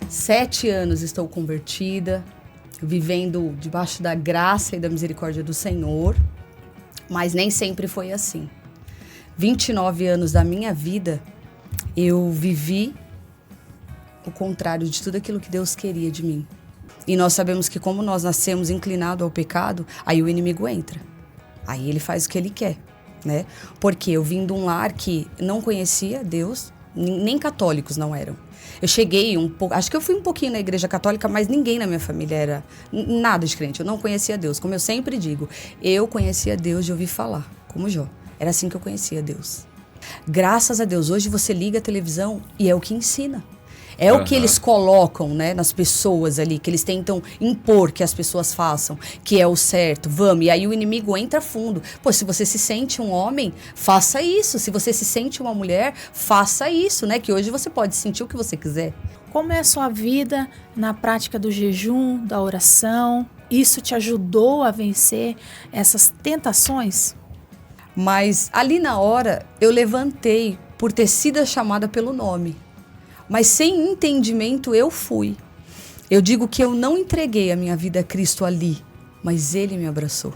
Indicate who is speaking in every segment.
Speaker 1: Sete anos estou convertida, vivendo debaixo da graça e da misericórdia do Senhor, mas nem sempre foi assim. 29 anos da minha vida, eu vivi o contrário de tudo aquilo que Deus queria de mim. E nós sabemos que como nós nascemos inclinados ao pecado, aí o inimigo entra. Aí ele faz o que ele quer, né? Porque eu vim de um lar que não conhecia Deus, nem católicos não eram. Eu cheguei acho que eu fui um pouquinho na igreja católica, mas ninguém na minha família era nada de crente. Eu não conhecia Deus. Como eu sempre digo, eu conhecia Deus de ouvir falar, como Jó. Era assim que eu conhecia Deus. Graças a Deus, hoje você liga a televisão e é o que ensina. É o que eles colocam, né, nas pessoas ali, que eles tentam impor que as pessoas façam, que é o certo, vamos. E aí o inimigo entra fundo. Pô, se você se sente um homem, faça isso. Se você se sente uma mulher, faça isso, né? Que hoje você pode sentir o que você quiser.
Speaker 2: Como é a sua vida na prática do jejum, da oração? Isso te ajudou a vencer essas tentações?
Speaker 1: Mas ali na hora, eu levantei por ter sido chamada pelo nome. Mas sem entendimento eu fui. Eu digo que eu não entreguei a minha vida a Cristo ali, mas Ele me abraçou.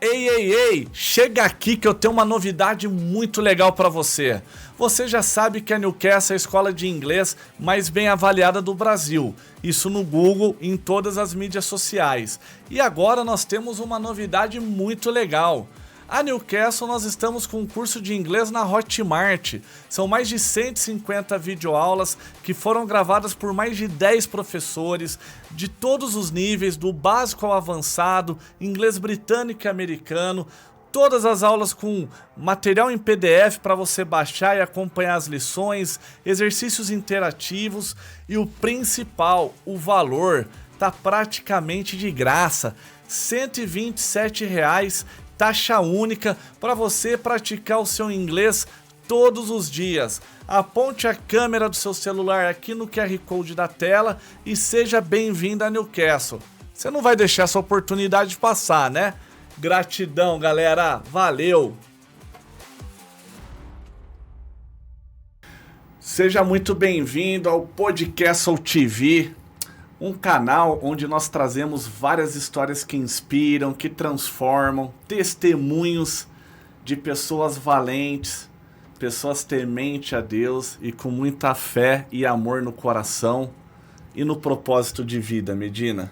Speaker 3: Ei, chega aqui que eu tenho uma novidade muito legal para você. Você já sabe que a Newcastle é a escola de inglês mais bem avaliada do Brasil. Isso no Google e em todas as mídias sociais. E agora nós temos uma novidade muito legal. A Newcastle, nós estamos com um curso de inglês na Hotmart. São mais de 150 videoaulas que foram gravadas por mais de 10 professores de todos os níveis, do básico ao avançado, inglês britânico e americano. Todas as aulas com material em PDF para você baixar e acompanhar as lições, exercícios interativos e o principal, o valor, tá praticamente de graça. R$ 127, taxa única para você praticar o seu inglês todos os dias. Aponte a câmera do seu celular aqui no QR Code da tela e seja bem-vindo a Newcastle. Você não vai deixar essa oportunidade passar, né? Gratidão, galera. Valeu! Seja muito bem-vindo ao Podcastle TV, um canal onde nós trazemos várias histórias que inspiram, que transformam, testemunhos de pessoas valentes, pessoas tementes a Deus e com muita fé e amor no coração e no propósito de vida, Medina.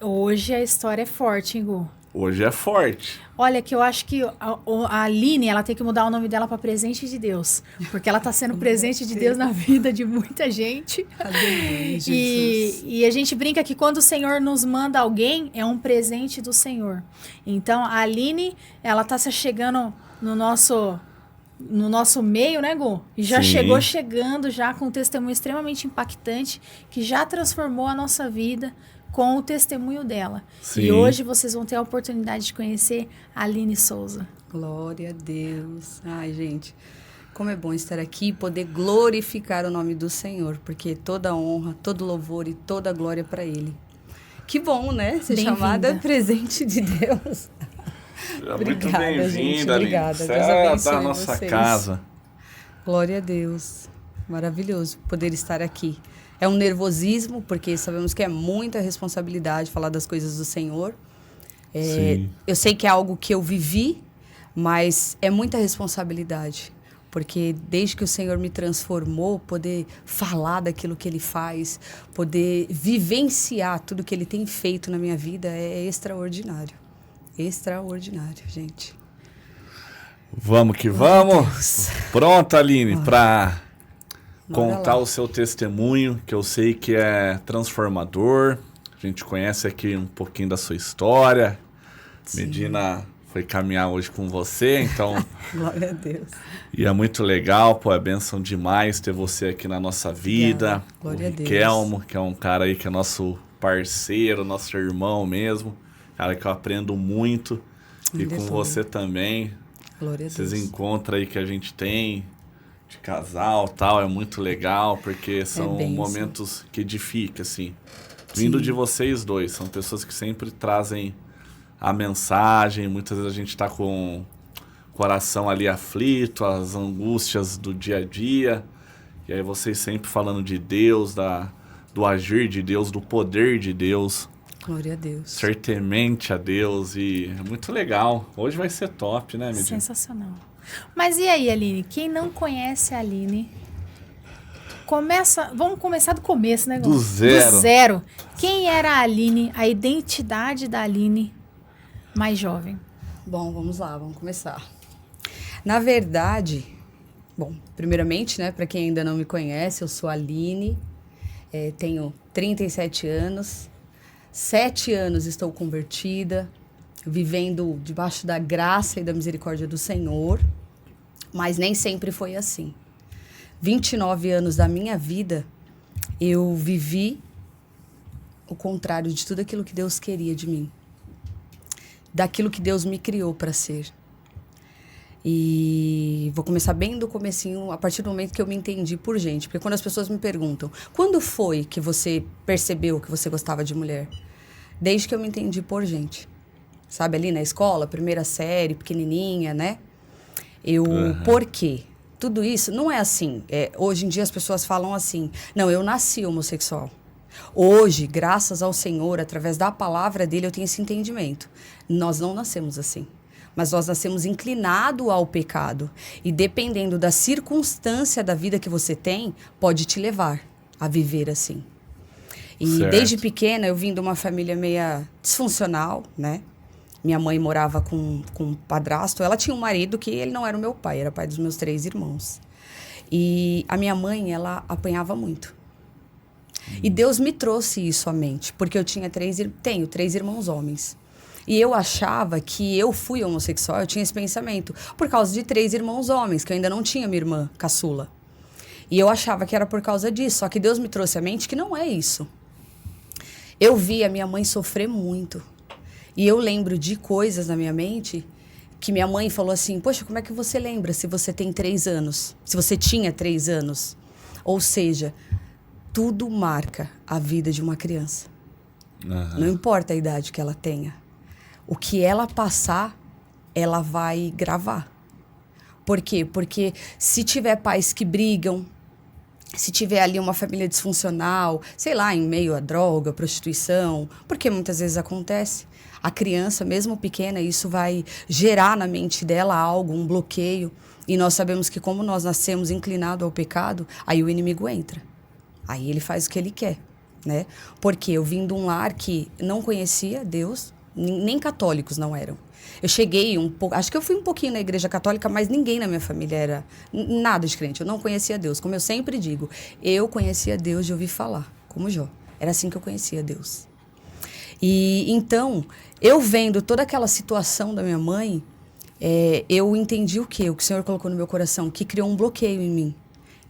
Speaker 2: Hoje a história é forte, hein, Gu?
Speaker 3: Hoje é forte.
Speaker 2: Olha, que eu acho que a Aline, ela tem que mudar o nome dela para Presente de Deus. Porque ela está sendo presente de Deus na vida de muita gente.
Speaker 1: Aleluia, Jesus.
Speaker 2: E a gente brinca que quando o Senhor nos manda alguém, é um presente do Senhor. Então, a Aline, ela está se chegando no nosso meio, né, Gu? E já chegou chegando já com um testemunho extremamente impactante que já transformou a nossa vida com o testemunho dela. Sim. E hoje vocês vão ter a oportunidade de conhecer a Aline Souza.
Speaker 1: Glória a Deus. Ai, gente, como é bom estar aqui e poder glorificar o nome do Senhor, porque toda honra, todo louvor e toda glória para Ele. Que bom, né? Ser chamada presente de Deus.
Speaker 3: Muito bem-vinda, Aline.
Speaker 1: Obrigada.
Speaker 3: Deus abençoe da nossa casa.
Speaker 1: Glória a Deus. Maravilhoso poder estar aqui. É um nervosismo, porque sabemos que é muita responsabilidade falar das coisas do Senhor. Eu sei que é algo que eu vivi, mas é muita responsabilidade. Porque desde que o Senhor me transformou, poder falar daquilo que Ele faz, poder vivenciar tudo que Ele tem feito na minha vida é extraordinário. Extraordinário, gente.
Speaker 3: Vamos que vamos. Pronta, Aline, para contar o seu testemunho, que eu sei que é transformador. A gente conhece aqui um pouquinho da sua história. Sim. Medina foi caminhar hoje com você, então...
Speaker 1: Glória a Deus.
Speaker 3: E é muito legal, pô, é bênção demais ter você aqui na nossa vida.
Speaker 1: Glória a Deus.
Speaker 3: Riquelmo, que é um cara aí que é nosso parceiro, nosso irmão mesmo. Cara que eu aprendo muito. E com você também.
Speaker 1: Glória a
Speaker 3: Esses
Speaker 1: Deus.
Speaker 3: encontros aí que a gente tem de casal, tal, é muito legal, porque são
Speaker 1: bem
Speaker 3: momentos que edificam, assim. Vindo de vocês dois, são pessoas que sempre trazem a mensagem, muitas vezes a gente tá com o coração ali aflito, as angústias do dia a dia, e aí vocês sempre falando de Deus, do agir de Deus, do poder de Deus,
Speaker 1: Glória a Deus.
Speaker 3: ser temente a Deus, e é muito legal. Hoje vai ser top, né, Midir?
Speaker 2: Sensacional. Mas e aí, Aline? Quem não conhece a Aline, vamos começar do começo, né?
Speaker 3: Do zero.
Speaker 2: Do zero. Quem era a Aline, a identidade da Aline mais jovem?
Speaker 1: Bom, vamos lá, vamos começar. Na verdade, bom, primeiramente, né, para quem ainda não me conhece, eu sou a Aline, tenho 37 anos, 7 anos estou convertida, vivendo debaixo da graça e da misericórdia do Senhor, mas nem sempre foi assim. 29 anos da minha vida, eu vivi o contrário de tudo aquilo que Deus queria de mim, daquilo que Deus me criou para ser. E vou começar bem do comecinho, a partir do momento que eu me entendi por gente. Porque quando as pessoas me perguntam, quando foi que você percebeu que você gostava de mulher? Desde que eu me entendi por gente. Sabe, ali na escola, primeira série, pequenininha, né? Por quê? Tudo isso não é assim. Hoje em dia as pessoas falam assim, não, eu nasci homossexual. Hoje, graças ao Senhor, através da palavra dele, eu tenho esse entendimento. Nós não nascemos assim. Mas nós nascemos inclinado ao pecado. E dependendo da circunstância da vida que você tem, pode te levar a viver assim. E
Speaker 3: certo.
Speaker 1: Desde pequena eu vim de uma família meia disfuncional, né? Minha mãe morava com um padrasto. Ela tinha um marido que ele não era o meu pai, era pai dos meus 3 irmãos. E a minha mãe, ela apanhava muito. E Deus me trouxe isso à mente, porque eu tenho 3 irmãos homens. E eu achava que eu fui homossexual, eu tinha esse pensamento, por causa de 3 irmãos homens, que eu ainda não tinha minha irmã caçula. E eu achava que era por causa disso, só que Deus me trouxe à mente que não é isso. Eu vi a minha mãe sofrer muito. E eu lembro de coisas na minha mente que minha mãe falou assim, poxa, como é que você lembra se você tem 3 anos? Se você tinha 3 anos? Ou seja, tudo marca a vida de uma criança. Não importa a idade que ela tenha. O que ela passar, ela vai gravar. Por quê? Porque se tiver pais que brigam, se tiver ali uma família disfuncional, sei lá, em meio à droga, prostituição, porque muitas vezes acontece, a criança, mesmo pequena, isso vai gerar na mente dela algo, um bloqueio. E nós sabemos que como nós nascemos inclinados ao pecado, aí o inimigo entra. Aí ele faz o que ele quer, né? Porque eu vim de um lar que não conhecia Deus, nem católicos não eram. Eu cheguei acho que eu fui um pouquinho na igreja católica, mas ninguém na minha família era nada de crente. Eu não conhecia Deus. Como eu sempre digo, eu conhecia Deus de ouvir falar, como Jó. Era assim que eu conhecia Deus. E então, eu vendo toda aquela situação da minha mãe, eu entendi o que o Senhor colocou no meu coração, que criou um bloqueio em mim.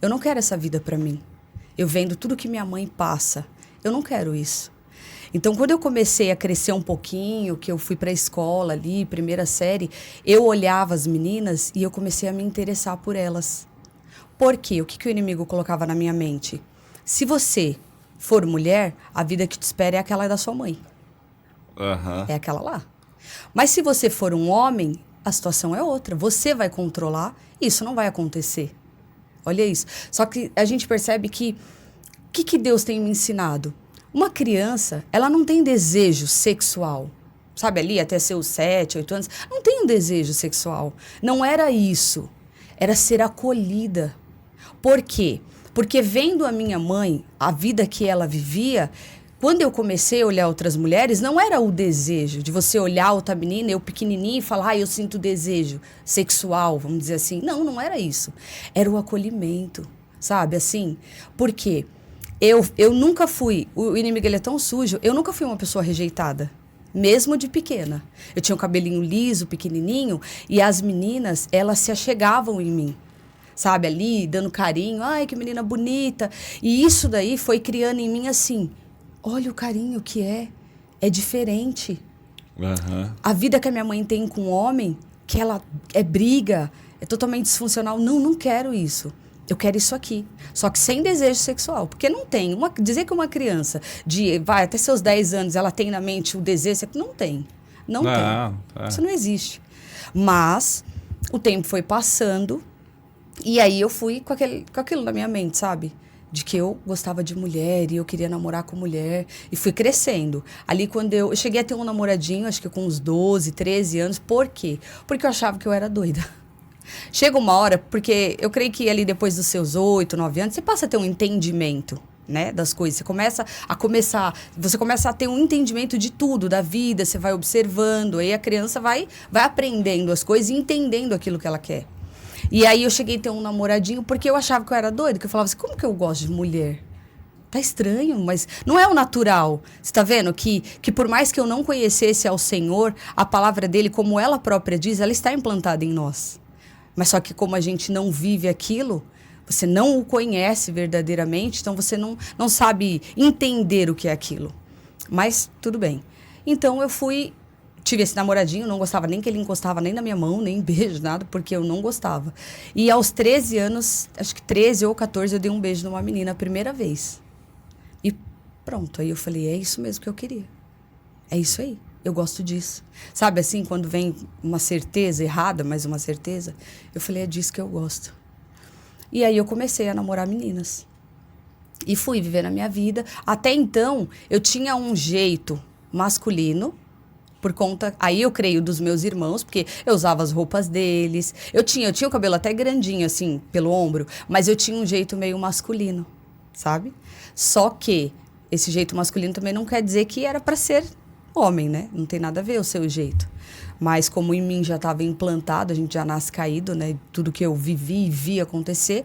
Speaker 1: Eu não quero essa vida para mim. Eu vendo tudo que minha mãe passa, eu não quero isso. Então, quando eu comecei a crescer um pouquinho, que eu fui para a escola ali, primeira série, eu olhava as meninas e eu comecei a me interessar por elas. Por quê? O que o inimigo colocava na minha mente? Se você for mulher, a vida que te espera é aquela da sua mãe. É aquela lá. Mas se você for um homem, a situação é outra. Você vai controlar, isso não vai acontecer. Olha isso. Só que a gente percebe que o que Deus tem me ensinado? Uma criança, ela não tem desejo sexual. Sabe, ali até seus 7, 8 anos, não tem um desejo sexual. Não era isso. Era ser acolhida. Por quê? Porque vendo a minha mãe, a vida que ela vivia, quando eu comecei a olhar outras mulheres, não era o desejo de você olhar outra menina, eu pequenininha, e falar, eu sinto desejo sexual, vamos dizer assim. Não, não era isso. Era o acolhimento, sabe, assim. Por quê? Eu nunca fui, o inimigo ele é tão sujo, eu nunca fui uma pessoa rejeitada, mesmo de pequena. Eu tinha um cabelinho liso, pequenininho, e as meninas, elas se achegavam em mim, sabe, ali, dando carinho, ai, que menina bonita. E isso daí foi criando em mim assim, olha o carinho que é diferente. A vida que a minha mãe tem com o homem, que ela é briga, é totalmente disfuncional. Não, não quero isso. Eu quero isso aqui. Só que sem desejo sexual. Porque não tem. Dizer que uma criança vai até seus 10 anos, ela tem na mente o desejo sexual. Não tem. Não tem. Isso não existe. Mas o tempo foi passando e aí eu fui com aquilo na minha mente, sabe? De que eu gostava de mulher e eu queria namorar com mulher. E fui crescendo. Ali quando eu cheguei a ter um namoradinho, acho que com uns 12, 13 anos. Por quê? Porque eu achava que eu era doida. Chega uma hora, porque eu creio que ali depois dos seus 8, 9 anos, você passa a ter um entendimento, né, das coisas. Você começa a ter um entendimento de tudo, da vida, você vai observando, aí a criança vai aprendendo as coisas e entendendo aquilo que ela quer. E aí eu cheguei a ter um namoradinho porque eu achava que eu era doida, que eu falava assim, como que eu gosto de mulher? Tá estranho, mas não é o natural. Você tá vendo que por mais que eu não conhecesse ao Senhor, a palavra dele, como ela própria diz, ela está implantada em nós. Mas só que como a gente não vive aquilo, você não o conhece verdadeiramente, então você não sabe entender o que é aquilo. Mas tudo bem. Então eu tive esse namoradinho, não gostava nem que ele encostava nem na minha mão, nem beijo, nada, porque eu não gostava. E aos 13 anos, acho que 13 ou 14, eu dei um beijo numa menina a primeira vez. E pronto, aí eu falei, é isso mesmo que eu queria. É isso aí. Eu gosto disso. Sabe assim, quando vem uma certeza errada, mas uma certeza, eu falei, é disso que eu gosto. E aí eu comecei a namorar meninas. E fui viver a minha vida. Até então, eu tinha um jeito masculino, por conta, aí eu creio, dos meus irmãos, porque eu usava as roupas deles. Eu tinha o cabelo até grandinho, assim, pelo ombro, mas eu tinha um jeito meio masculino, sabe? Só que esse jeito masculino também não quer dizer que era para ser homem, né? Não tem nada a ver o seu jeito. Mas como em mim já estava implantado, a gente já nasce caído, né? Tudo que eu vivi e vi acontecer.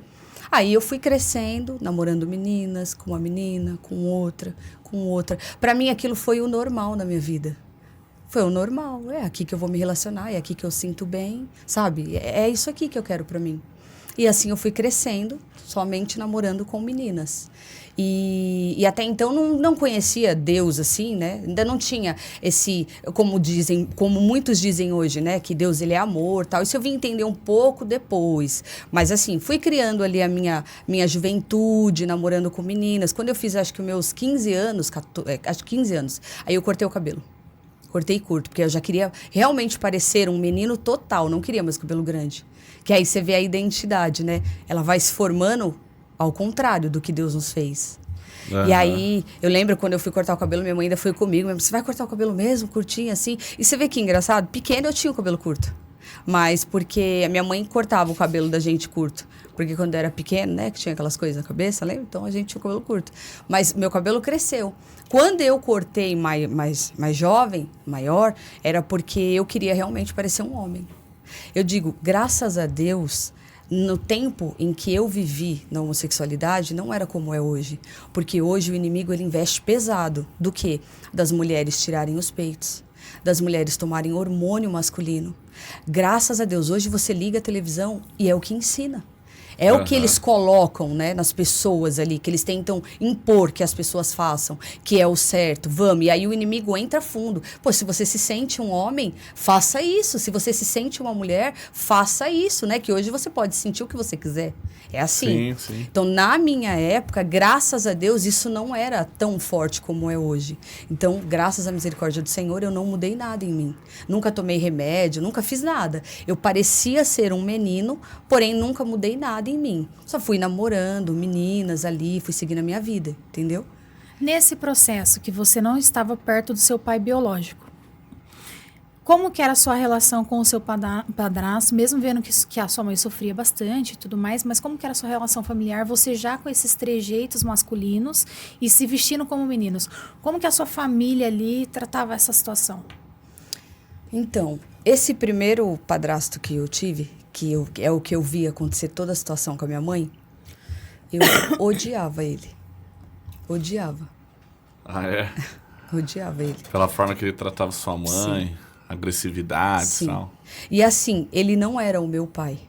Speaker 1: Aí eu fui crescendo, namorando meninas, com uma menina, com outra, com outra. Para mim aquilo foi o normal na minha vida. Foi o normal. É aqui que eu vou me relacionar, é aqui que eu sinto bem, sabe? É isso aqui que eu quero para mim. E assim eu fui crescendo, somente namorando com meninas. E até então não conhecia Deus assim, né? Ainda não tinha esse, como muitos dizem hoje, né? Que Deus, ele é amor, tal. Isso eu vim entender um pouco depois. Mas assim, fui criando ali a minha juventude, namorando com meninas. Quando eu fiz, acho que os meus 15 anos, acho que 15 anos, aí eu cortei o cabelo. Cortei curto, porque eu já queria realmente parecer um menino total, não queria mais cabelo grande. Que aí você vê a identidade, né? Ela vai se formando ao contrário do que Deus nos fez. Uhum. E aí, eu lembro quando eu fui cortar o cabelo, minha mãe ainda foi comigo. Você vai cortar o cabelo mesmo, curtinho, assim? E você vê que engraçado, pequeno eu tinha o cabelo curto. Mas porque a minha mãe cortava o cabelo da gente curto. Porque quando eu era pequeno, né, que tinha aquelas coisas na cabeça, lembra? Então a gente tinha o cabelo curto. Mas meu cabelo cresceu. Quando eu cortei mais jovem, maior, era porque eu queria realmente parecer um homem. Eu digo, graças a Deus, no tempo em que eu vivi na homossexualidade, não era como é hoje. Porque hoje o inimigo, ele investe pesado. Do quê? Das mulheres tirarem os peitos. Das mulheres tomarem hormônio masculino. Graças a Deus, hoje você liga a televisão e é o que ensina. É o que eles colocam, né, nas pessoas ali, que eles tentam impor que as pessoas façam, que é o certo, vamos. E aí o inimigo entra fundo. Pô, se você se sente um homem, faça isso. Se você se sente uma mulher, faça isso, né? Que hoje você pode sentir o que você quiser. É assim. Sim, sim. Então, na minha época, graças a Deus, isso não era tão forte como é hoje. Então, graças à misericórdia do Senhor, eu não mudei nada em mim. Nunca tomei remédio, nunca fiz nada. Eu parecia ser um menino, porém nunca mudei nada em mim. Só fui namorando meninas ali, fui seguindo a minha vida, entendeu?
Speaker 2: Nesse processo que você não estava perto do seu pai biológico, como que era a sua relação com o seu padrasto, mesmo vendo que a sua mãe sofria bastante e tudo mais, mas como que era a sua relação familiar, você já com esses trejeitos masculinos e se vestindo como meninos? Como que a sua família ali tratava essa situação?
Speaker 1: Então, esse primeiro padrasto que eu tive, é o que eu vi acontecer toda a situação com a minha mãe, eu odiava ele. Odiava.
Speaker 3: Ah, é?
Speaker 1: Odiava ele.
Speaker 3: Pela forma que ele tratava sua mãe, sim, agressividade e tal.
Speaker 1: E assim, ele não era o meu pai.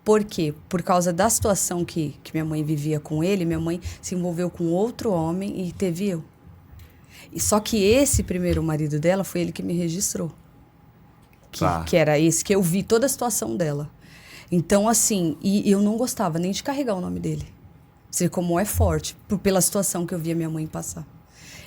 Speaker 1: Por quê? Por causa da situação que minha mãe vivia com ele, minha mãe se envolveu com outro homem e teve eu. E só que esse primeiro marido dela foi ele que me registrou. que era esse, que eu vi toda a situação dela. Então, assim, e eu não gostava nem de carregar o nome dele. Você vê como é forte, pela situação que eu via minha mãe passar.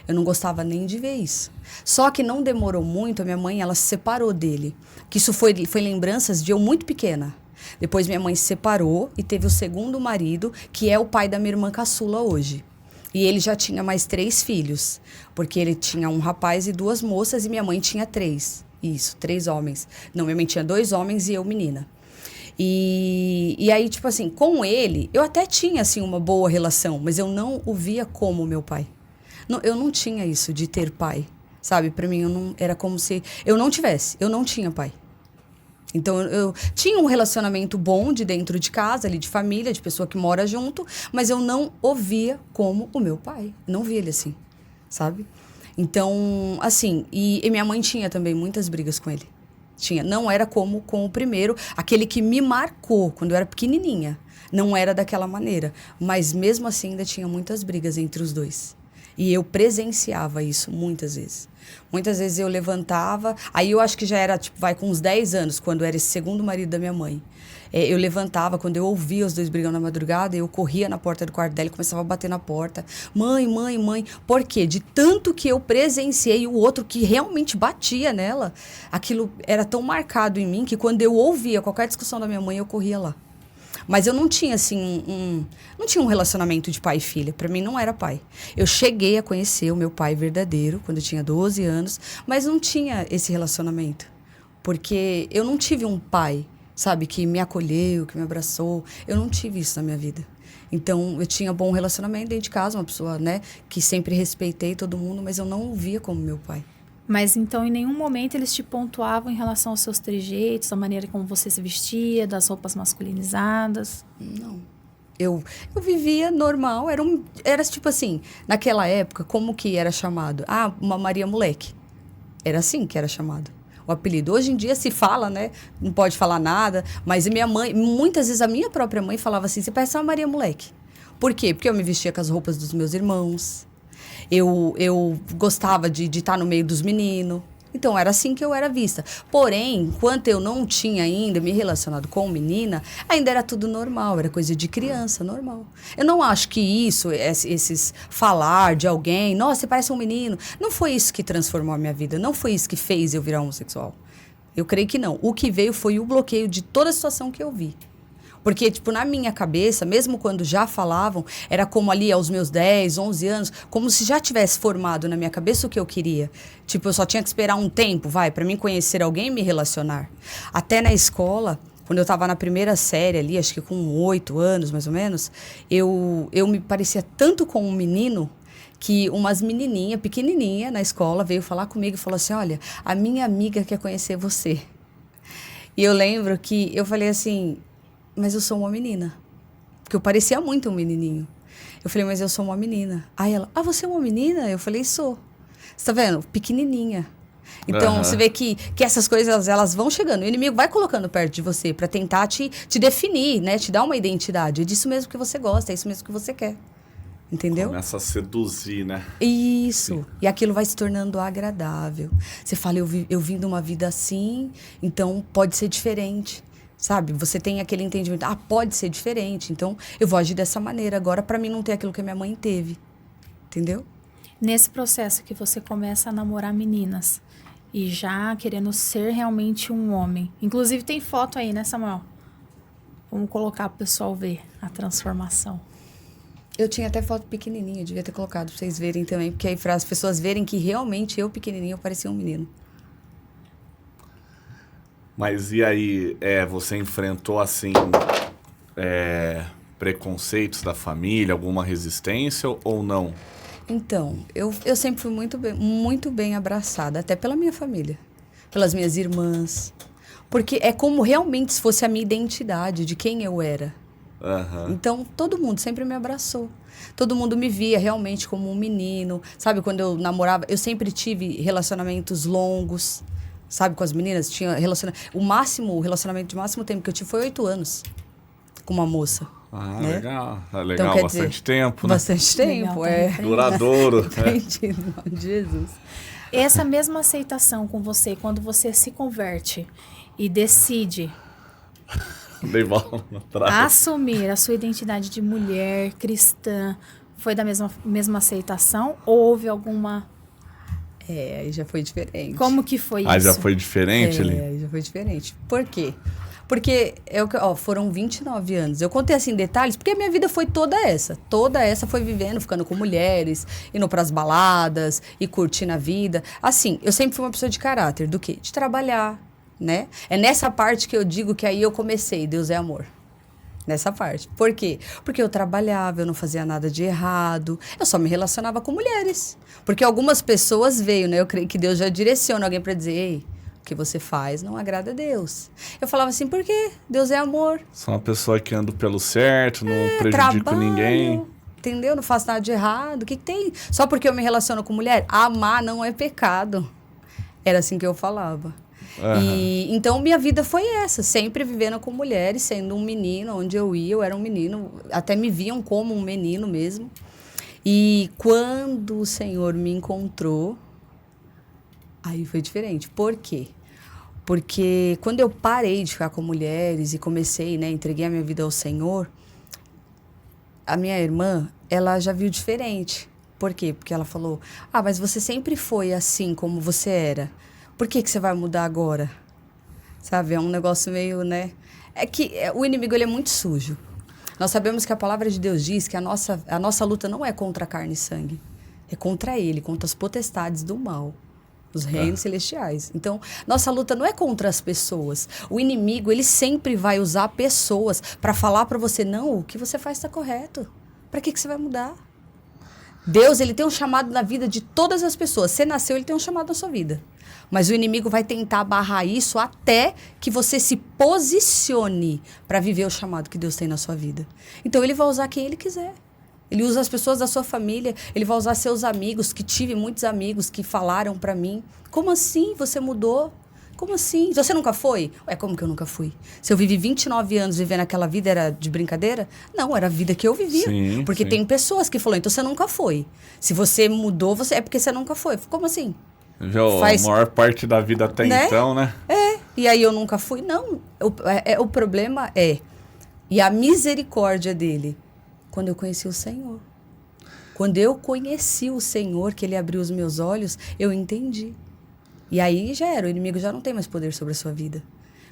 Speaker 1: Eu não gostava nem de ver isso. Só que não demorou muito, a minha mãe, ela se separou dele. Que isso foi lembranças de eu muito pequena. Depois minha mãe se separou e teve o segundo marido, que é o pai da minha irmã caçula hoje. E ele já tinha mais 3 filhos, porque ele tinha um rapaz e 2 moças e minha mãe tinha 3. Isso, 3 homens. Não, minha mãe tinha 2 homens e eu menina. E aí, tipo assim, com ele, eu até tinha, assim, uma boa relação, mas eu não o via como meu pai. Não, eu não tinha isso de ter pai, sabe? Pra mim, era como se eu não tivesse, eu não tinha pai. Então, eu tinha um relacionamento bom de dentro de casa, ali, de família, de pessoa que mora junto, mas eu não o via como o meu pai. Não via ele assim, sabe? Então, assim, e minha mãe tinha também muitas brigas com ele. Tinha, não era como com o primeiro, aquele que me marcou quando eu era pequenininha. Não era daquela maneira, mas mesmo assim ainda tinha muitas brigas entre os dois. E eu presenciava isso muitas vezes. Muitas vezes eu levantava, aí eu acho que já era, tipo, vai com uns 10 anos, quando era esse segundo marido da minha mãe. Eu levantava, quando eu ouvia os dois brigando na madrugada, eu corria na porta do quarto dela e começava a bater na porta. Mãe, mãe, mãe. Por quê? De tanto que eu presenciei o outro que realmente batia nela, aquilo era tão marcado em mim que quando eu ouvia qualquer discussão da minha mãe, eu corria lá. Mas eu não tinha, assim, não tinha um relacionamento de pai e filha. Pra mim, não era pai. Eu cheguei a conhecer o meu pai verdadeiro quando eu tinha 12 anos, mas não tinha esse relacionamento. Porque eu não tive um pai, sabe, que me acolheu, que me abraçou. Eu não tive isso na minha vida. Então, eu tinha bom relacionamento dentro de casa, uma pessoa, né, que sempre respeitei todo mundo, mas eu não o via como meu pai.
Speaker 2: Mas então, em nenhum momento eles te pontuavam em relação aos seus trejeitos, da maneira como você se vestia, das roupas masculinizadas?
Speaker 1: Não. Eu vivia normal, era tipo assim, naquela época, como que era chamado? Ah, uma Maria Moleque. Era assim que era chamado. O apelido. Hoje em dia se fala, né? Não pode falar nada, mas minha mãe, muitas vezes a minha própria mãe falava assim, você parece uma Maria Moleque. Por quê? Porque eu me vestia com as roupas dos meus irmãos. Eu gostava de estar no meio dos meninos. Então, era assim que eu era vista. Porém, enquanto eu não tinha ainda me relacionado com menina, ainda era tudo normal, era coisa de criança, normal. Eu não acho que isso, esses falar de alguém, nossa, você parece um menino, não foi isso que transformou a minha vida, não foi isso que fez eu virar homossexual. Eu creio que não. O que veio foi o bloqueio de toda a situação que eu vi. Porque, tipo, na minha cabeça, mesmo quando já falavam, era como ali aos meus 10, 11 anos, como se já tivesse formado na minha cabeça o que eu queria. Tipo, eu só tinha que esperar um tempo, pra mim conhecer alguém e me relacionar. Até na escola, quando eu tava na primeira série ali, acho que com 8 anos, mais ou menos, eu me parecia tanto com um menino que umas menininhas, pequenininha, na escola, veio falar comigo e falou assim, olha, a minha amiga quer conhecer você. E eu lembro que eu falei assim... Mas eu sou uma menina. Porque eu parecia muito um menininho. Eu falei, mas eu sou uma menina. Aí ela, você é uma menina? Eu falei, sou. Você tá vendo? Pequenininha. Então, você vê que essas coisas, elas vão chegando. O inimigo vai colocando perto de você para tentar te definir, né? Te dar uma identidade. É disso mesmo que você gosta, é isso mesmo que você quer. Entendeu?
Speaker 3: Começa a seduzir, né?
Speaker 1: Isso.
Speaker 3: Sim.
Speaker 1: E aquilo vai se tornando agradável. Você fala, eu vim de uma vida assim, então pode ser diferente. Sabe? Você tem aquele entendimento, pode ser diferente, então eu vou agir dessa maneira. Agora, para mim, não ter aquilo que a minha mãe teve. Entendeu?
Speaker 2: Nesse processo que você começa a namorar meninas e já querendo ser realmente um homem. Inclusive, tem foto aí, né, Samuel? Vamos colocar pro pessoal ver a transformação.
Speaker 1: Eu tinha até foto pequenininha, devia ter colocado pra vocês verem também, porque aí para as pessoas verem que realmente eu pequenininha, eu parecia um menino.
Speaker 3: Mas e aí, você enfrentou, assim, preconceitos da família, alguma resistência ou não?
Speaker 1: Então, eu sempre fui muito bem abraçada, até pela minha família, pelas minhas irmãs. Porque é como realmente se fosse a minha identidade, de quem eu era.
Speaker 3: Uhum.
Speaker 1: Então, todo mundo sempre me abraçou. Todo mundo me via realmente como um menino. Sabe, quando eu namorava, eu sempre tive relacionamentos longos. Sabe, com as meninas, tinha o relacionamento de máximo tempo que eu tive foi 8 anos com uma moça.
Speaker 3: Ah,
Speaker 1: né?
Speaker 3: Legal. Legal,
Speaker 1: Então,
Speaker 3: bastante tempo, né?
Speaker 1: Bastante tempo,
Speaker 2: Legal,
Speaker 3: Duradouro.
Speaker 1: Entendi, em nome de Jesus.
Speaker 2: Essa mesma aceitação com você, quando você se converte e decide
Speaker 3: Dei bola atrás.
Speaker 2: assumir a sua identidade de mulher cristã, foi da mesma aceitação ou houve alguma...
Speaker 1: Aí já foi diferente.
Speaker 2: Como que foi
Speaker 3: Ah,
Speaker 2: isso?
Speaker 3: já foi diferente ali?
Speaker 1: Aí já foi diferente. Por quê? Porque foram 29 anos. Eu contei assim detalhes, porque a minha vida foi toda essa. Toda essa foi vivendo, ficando com mulheres, indo pras baladas e curtindo a vida. Assim, eu sempre fui uma pessoa de caráter. Do quê? De trabalhar, né? É nessa parte que eu digo que aí eu comecei. Deus é amor. Nessa parte. Por quê? Porque eu trabalhava, eu não fazia nada de errado. Eu só me relacionava com mulheres. Porque algumas pessoas veio, né? Eu creio que Deus já direciona alguém para dizer, ei, o que você faz não agrada a Deus. Eu falava assim, por quê? Deus é amor.
Speaker 3: Sou uma pessoa que ando pelo certo, não prejudico
Speaker 1: Trabalho,
Speaker 3: ninguém.
Speaker 1: entendeu? Não faço nada de errado. O que tem? Só porque eu me relaciono com mulher? Amar não é pecado. Era assim que eu falava. Então, minha vida foi essa. Sempre vivendo com mulheres, sendo um menino. Onde eu ia, eu era um menino. Até me viam como um menino mesmo. E quando o Senhor me encontrou, aí foi diferente. Por quê? Porque quando eu parei de ficar com mulheres e comecei, né, entreguei a minha vida ao Senhor, a minha irmã, ela já viu diferente. Por quê? Porque ela falou, mas você sempre foi assim como você era. Por que você vai mudar agora? Sabe, é um negócio meio, né? É que o inimigo, ele é muito sujo. Nós sabemos que a palavra de Deus diz que a nossa luta não é contra carne e sangue. É contra ele, contra as potestades do mal. Os reinos celestiais. Então, nossa luta não é contra as pessoas. O inimigo, ele sempre vai usar pessoas para falar para você, não, o que você faz está correto. Para que você vai mudar? Deus, ele tem um chamado na vida de todas as pessoas. Você nasceu, ele tem um chamado na sua vida. Mas o inimigo vai tentar barrar isso até que você se posicione para viver o chamado que Deus tem na sua vida. Então, ele vai usar quem ele quiser. Ele usa as pessoas da sua família, ele vai usar seus amigos, que tive muitos amigos que falaram para mim, como assim você mudou? Como assim? Você nunca foi? Como que eu nunca fui? Se eu vivi 29 anos vivendo aquela vida, era de brincadeira? Não, era a vida que eu vivia.
Speaker 3: Sim,
Speaker 1: porque
Speaker 3: sim.
Speaker 1: tem pessoas que falam, então você nunca foi. Se você mudou, é porque você nunca foi. Como assim?
Speaker 3: Já a maior parte da vida até
Speaker 1: né?
Speaker 3: então, né?
Speaker 1: E aí eu nunca fui? Não. O problema e a misericórdia dele, quando eu conheci o Senhor. Quando eu conheci o Senhor, que ele abriu os meus olhos, eu entendi. E aí já era, o inimigo já não tem mais poder sobre a sua vida.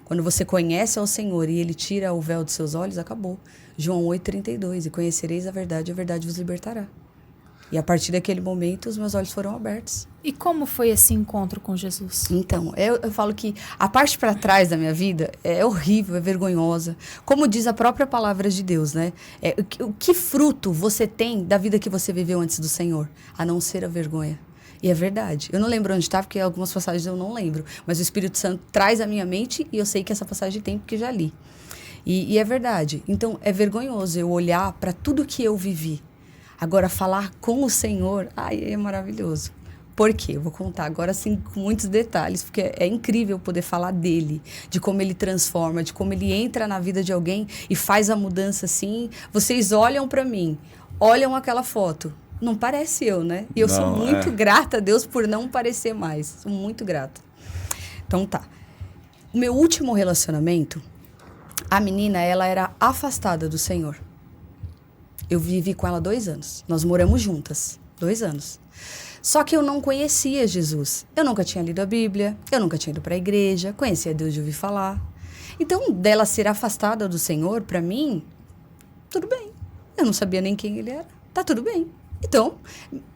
Speaker 1: Quando você conhece ao Senhor e ele tira o véu dos seus olhos, acabou. João 8,32, e conhecereis a verdade vos libertará. E a partir daquele momento, os meus olhos foram abertos.
Speaker 2: E como foi esse encontro com Jesus?
Speaker 1: Então, eu falo que a parte para trás da minha vida é horrível, é vergonhosa. Como diz a própria palavra de Deus, né? Que fruto você tem da vida que você viveu antes do Senhor? A não ser a vergonha. E é verdade. Eu não lembro onde está, porque algumas passagens eu não lembro. Mas o Espírito Santo traz à minha mente e eu sei que essa passagem tem, porque já li. E é verdade. Então, é vergonhoso eu olhar para tudo que eu vivi. Agora, falar com o Senhor, é maravilhoso. Por quê? Eu vou contar agora, assim, com muitos detalhes, porque é incrível poder falar dele, de como ele transforma, de como ele entra na vida de alguém e faz a mudança assim. Vocês olham para mim, olham aquela foto, não parece eu, né? E eu sou muito grata a Deus por não parecer mais. Sou muito grata. Então tá. O meu último relacionamento, a menina, ela era afastada do Senhor. Eu vivi com ela 2 anos. Nós moramos juntas, 2 anos. Só que eu não conhecia Jesus. Eu nunca tinha lido a Bíblia, eu nunca tinha ido para a igreja, conhecia Deus de ouvir falar. Então, dela ser afastada do Senhor, para mim, tudo bem. Eu não sabia nem quem ele era. Tá tudo bem. Então,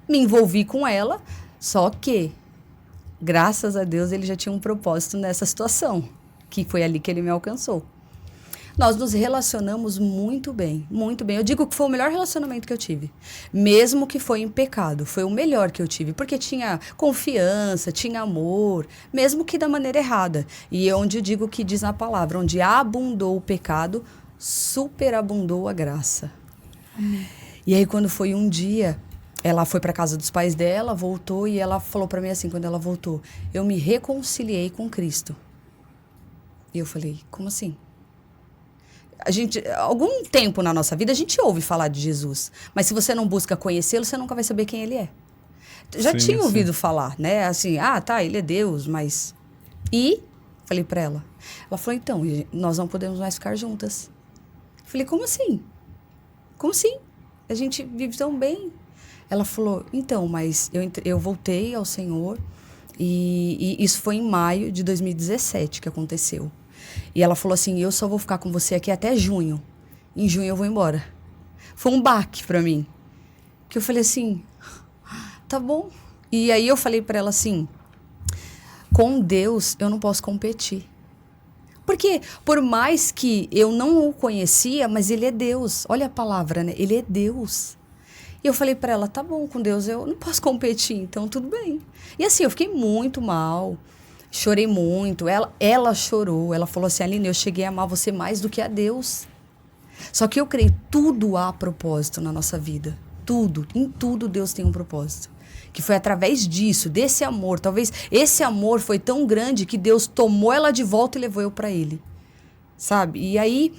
Speaker 1: me envolvi com ela, só que, graças a Deus, ele já tinha um propósito nessa situação, que foi ali que ele me alcançou. Nós nos relacionamos muito bem, muito bem. Eu digo que foi o melhor relacionamento que eu tive. Mesmo que foi em pecado, foi o melhor que eu tive. Porque tinha confiança, tinha amor, mesmo que da maneira errada. E é onde eu digo que diz na palavra, onde abundou o pecado, superabundou a graça. Amém. E aí quando foi um dia, ela foi para casa dos pais dela, voltou e ela falou para mim assim, quando ela voltou, eu me reconciliei com Cristo. E eu falei, como assim? Algum tempo na nossa vida, a gente ouve falar de Jesus. Mas se você não busca conhecê-lo, você nunca vai saber quem ele é. Já
Speaker 3: Sim,
Speaker 1: tinha
Speaker 3: sim.
Speaker 1: ouvido falar, né? Assim, tá, ele é Deus, mas... E, falei pra ela. Ela falou, então, nós não podemos mais ficar juntas. Falei, como assim? Como assim? A gente vive tão bem. Ela falou, então, mas eu voltei ao Senhor e isso foi em maio de 2017 que aconteceu. E ela falou assim, eu só vou ficar com você aqui até junho. Em junho eu vou embora. Foi um baque pra mim. Que eu falei assim, tá bom. E aí eu falei pra ela assim, com Deus eu não posso competir. Porque por mais que eu não o conhecia, mas ele é Deus. Olha a palavra, né? Ele é Deus. E eu falei pra ela, tá bom, com Deus eu não posso competir, então tudo bem. E assim, eu fiquei muito mal, chorei muito. Ela chorou, ela falou assim, Aline, eu cheguei a amar você mais do que a Deus. Só que eu creio, tudo há propósito na nossa vida. Tudo, em tudo Deus tem um propósito. Que foi através disso, desse amor. Talvez esse amor foi tão grande que Deus tomou ela de volta e levou eu pra ele. Sabe? E aí,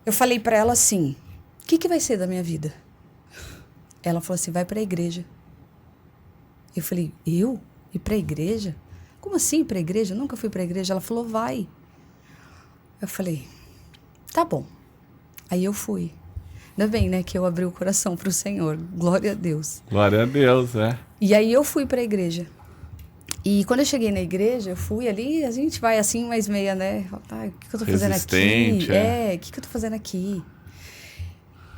Speaker 1: eu falei pra ela assim, o que vai ser da minha vida? Ela falou assim, vai pra igreja. Eu falei, eu? Ir pra igreja? Como assim ir pra igreja? Eu nunca fui pra igreja. Ela falou, vai. Eu falei, tá bom. Aí eu fui. Ainda bem, né, que eu abri o coração pro Senhor. Glória a Deus.
Speaker 3: Glória a Deus, é.
Speaker 1: E aí eu fui pra igreja. E quando eu cheguei na igreja, eu fui ali, a gente vai assim, mais meia, né? O que eu tô fazendo aqui?
Speaker 3: Resistente,
Speaker 1: O que eu tô fazendo aqui?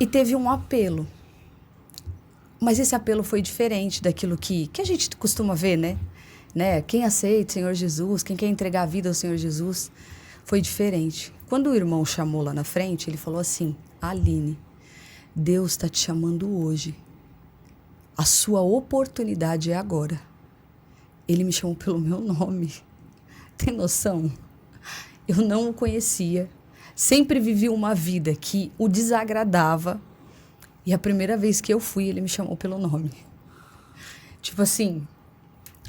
Speaker 1: E teve um apelo. Mas esse apelo foi diferente daquilo que a gente costuma ver, né? Quem aceita o Senhor Jesus, quem quer entregar a vida ao Senhor Jesus, foi diferente. Quando o irmão chamou lá na frente, ele falou assim, Aline, Deus está te chamando hoje. A sua oportunidade é agora. Ele me chamou pelo meu nome. Tem noção? Eu não o conhecia. Sempre vivi uma vida que o desagradava. E a primeira vez que eu fui, ele me chamou pelo nome. Tipo assim,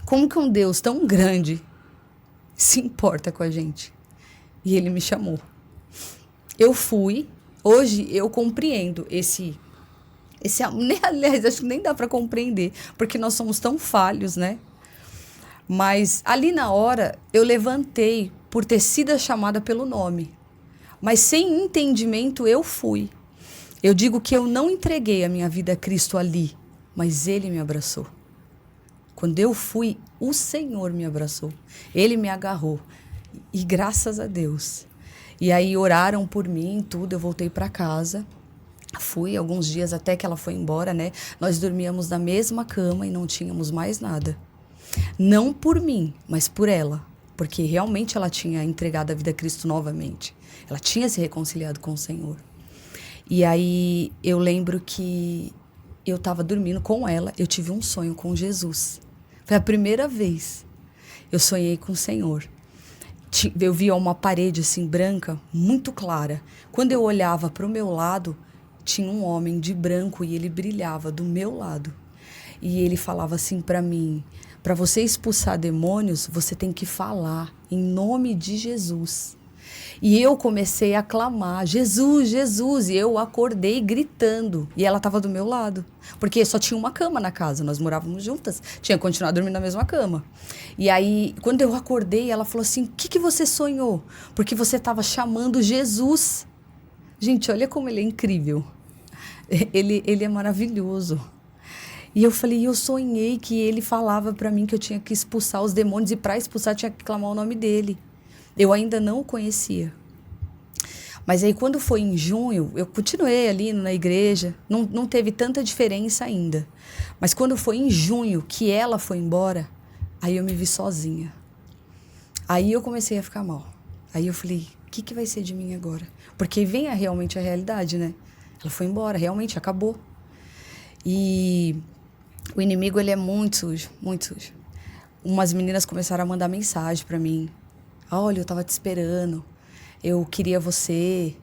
Speaker 1: como que um Deus tão grande se importa com a gente? E ele me chamou. Eu fui. Hoje eu compreendo esse aliás, acho que nem dá para compreender, porque nós somos tão falhos, né? Mas ali na hora eu levantei por ter sido chamada pelo nome. Mas sem entendimento eu fui. Eu digo que eu não entreguei a minha vida a Cristo ali, mas Ele me abraçou. Quando eu fui, o Senhor me abraçou. Ele me agarrou. E graças a Deus. E aí oraram por mim, tudo, eu voltei para casa. Fui alguns dias até que ela foi embora, né? Nós dormíamos na mesma cama e não tínhamos mais nada. Não por mim, mas por ela. Porque realmente ela tinha entregado a vida a Cristo novamente. Ela tinha se reconciliado com o Senhor. E aí eu lembro que eu estava dormindo com ela, eu tive um sonho com Jesus. Foi a primeira vez eu sonhei com o Senhor. Eu via uma parede assim branca, muito clara. Quando eu olhava para o meu lado, tinha um homem de branco e ele brilhava do meu lado. E ele falava assim para mim, para você expulsar demônios, você tem que falar em nome de Jesus. E eu comecei a clamar, Jesus, Jesus, e eu acordei gritando. E ela estava do meu lado, porque só tinha uma cama na casa, nós morávamos juntas, tinha que continuar dormindo na mesma cama. E aí, quando eu acordei, ela falou assim, o que você sonhou? Porque você estava chamando Jesus. Gente, olha como ele é incrível. Ele é maravilhoso. E eu falei, eu sonhei que ele falava para mim que eu tinha que expulsar os demônios, e para expulsar tinha que clamar o nome dele. Eu ainda não o conhecia. Mas aí quando foi em junho, eu continuei ali na igreja, não teve tanta diferença ainda. Mas quando foi em junho que ela foi embora, aí eu me vi sozinha. Aí eu comecei a ficar mal. Aí eu falei, o que vai ser de mim agora? Porque vem realmente a realidade, né? Ela foi embora, realmente acabou. E o inimigo, ele é muito sujo, muito sujo. Umas meninas começaram a mandar mensagem para mim. Olha, eu tava te esperando, eu queria você,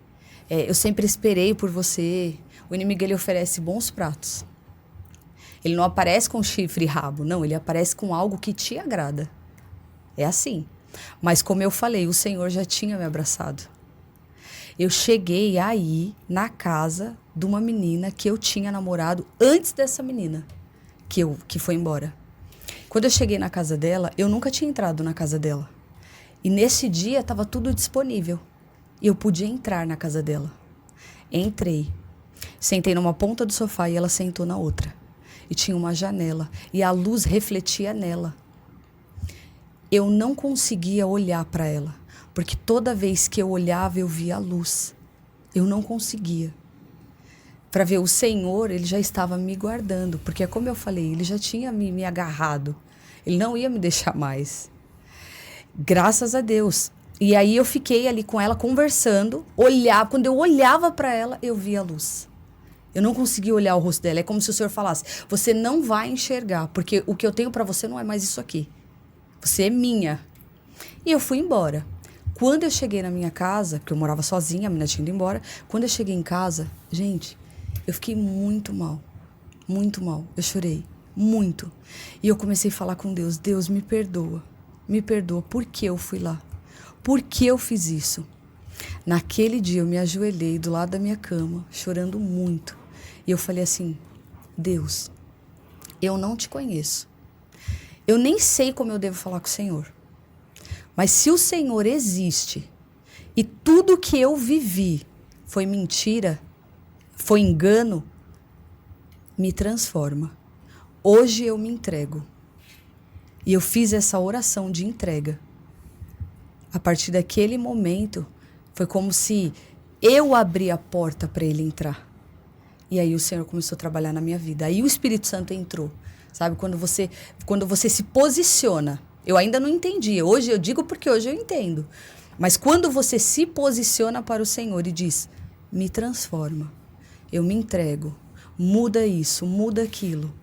Speaker 1: eu sempre esperei por você. O inimigo, ele oferece bons pratos. Ele não aparece com chifre e rabo, não, ele aparece com algo que te agrada. É assim. Mas como eu falei, o Senhor já tinha me abraçado. Eu cheguei aí na casa de uma menina que eu tinha namorado antes dessa menina, que foi embora. Quando eu cheguei na casa dela, eu nunca tinha entrado na casa dela. E nesse dia estava tudo disponível. E eu podia entrar na casa dela. Entrei. Sentei numa ponta do sofá e ela sentou na outra. E tinha uma janela. E a luz refletia nela. Eu não conseguia olhar para ela. Porque toda vez que eu olhava, eu via a luz. Eu não conseguia. Para ver o Senhor, ele já estava me guardando. Porque, como eu falei, ele já tinha me agarrado. Ele não ia me deixar mais. Graças a Deus. E aí eu fiquei ali com ela conversando, olhava. Quando eu olhava para ela, eu via a luz. Eu não conseguia olhar o rosto dela. É como se o Senhor falasse: você não vai enxergar, porque o que eu tenho para você não é mais isso aqui. Você é minha. E eu fui embora. Quando eu cheguei na minha casa, porque eu morava sozinha, a menina tinha ido embora. Quando eu cheguei em casa, gente, eu fiquei muito mal. Muito mal. Eu chorei. Muito. E eu comecei a falar com Deus: Deus, me perdoa. Me perdoa. Por que eu fui lá? Por que eu fiz isso? Naquele dia eu me ajoelhei do lado da minha cama, chorando muito. E eu falei assim: Deus, eu não te conheço. Eu nem sei como eu devo falar com o Senhor. Mas se o Senhor existe e tudo que eu vivi foi mentira, foi engano, me transforma. Hoje eu me entrego. E eu fiz essa oração de entrega. A partir daquele momento, foi como se eu abri a porta para ele entrar. E aí o Senhor começou a trabalhar na minha vida. Aí o Espírito Santo entrou. Sabe, quando você se posiciona. Eu ainda não entendia. Hoje eu digo porque hoje eu entendo. Mas quando você se posiciona para o Senhor e diz: me transforma, eu me entrego, muda isso, muda aquilo.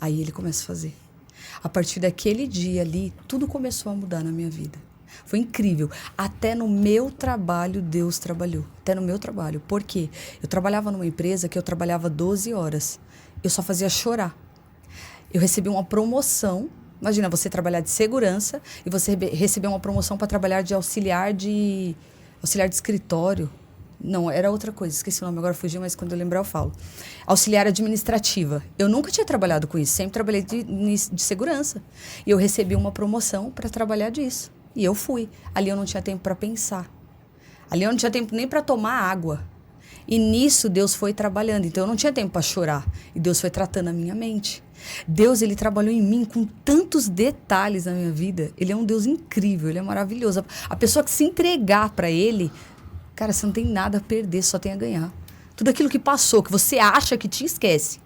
Speaker 1: Aí ele começa a fazer. A partir daquele dia ali, tudo começou a mudar na minha vida. Foi incrível. Até no meu trabalho, Deus trabalhou. Até no meu trabalho. Por quê? Eu trabalhava numa empresa que eu trabalhava 12 horas. Eu só fazia chorar. Eu recebi uma promoção. Imagina, você trabalhar de segurança e você receber uma promoção para trabalhar de auxiliar de escritório. Não, era outra coisa. Esqueci o nome, agora fugiu, mas quando eu lembrar eu falo. Auxiliar administrativa. Eu nunca tinha trabalhado com isso. Sempre trabalhei de segurança. E eu recebi uma promoção para trabalhar disso. E eu fui. Ali eu não tinha tempo para pensar. Ali eu não tinha tempo nem para tomar água. E nisso Deus foi trabalhando. Então eu não tinha tempo para chorar. E Deus foi tratando a minha mente. Deus, ele trabalhou em mim com tantos detalhes na minha vida. Ele é um Deus incrível, ele é maravilhoso. A pessoa que se entregar para ele, cara, você não tem nada a perder, só tem a ganhar. Tudo aquilo que passou, que você acha que te esquece.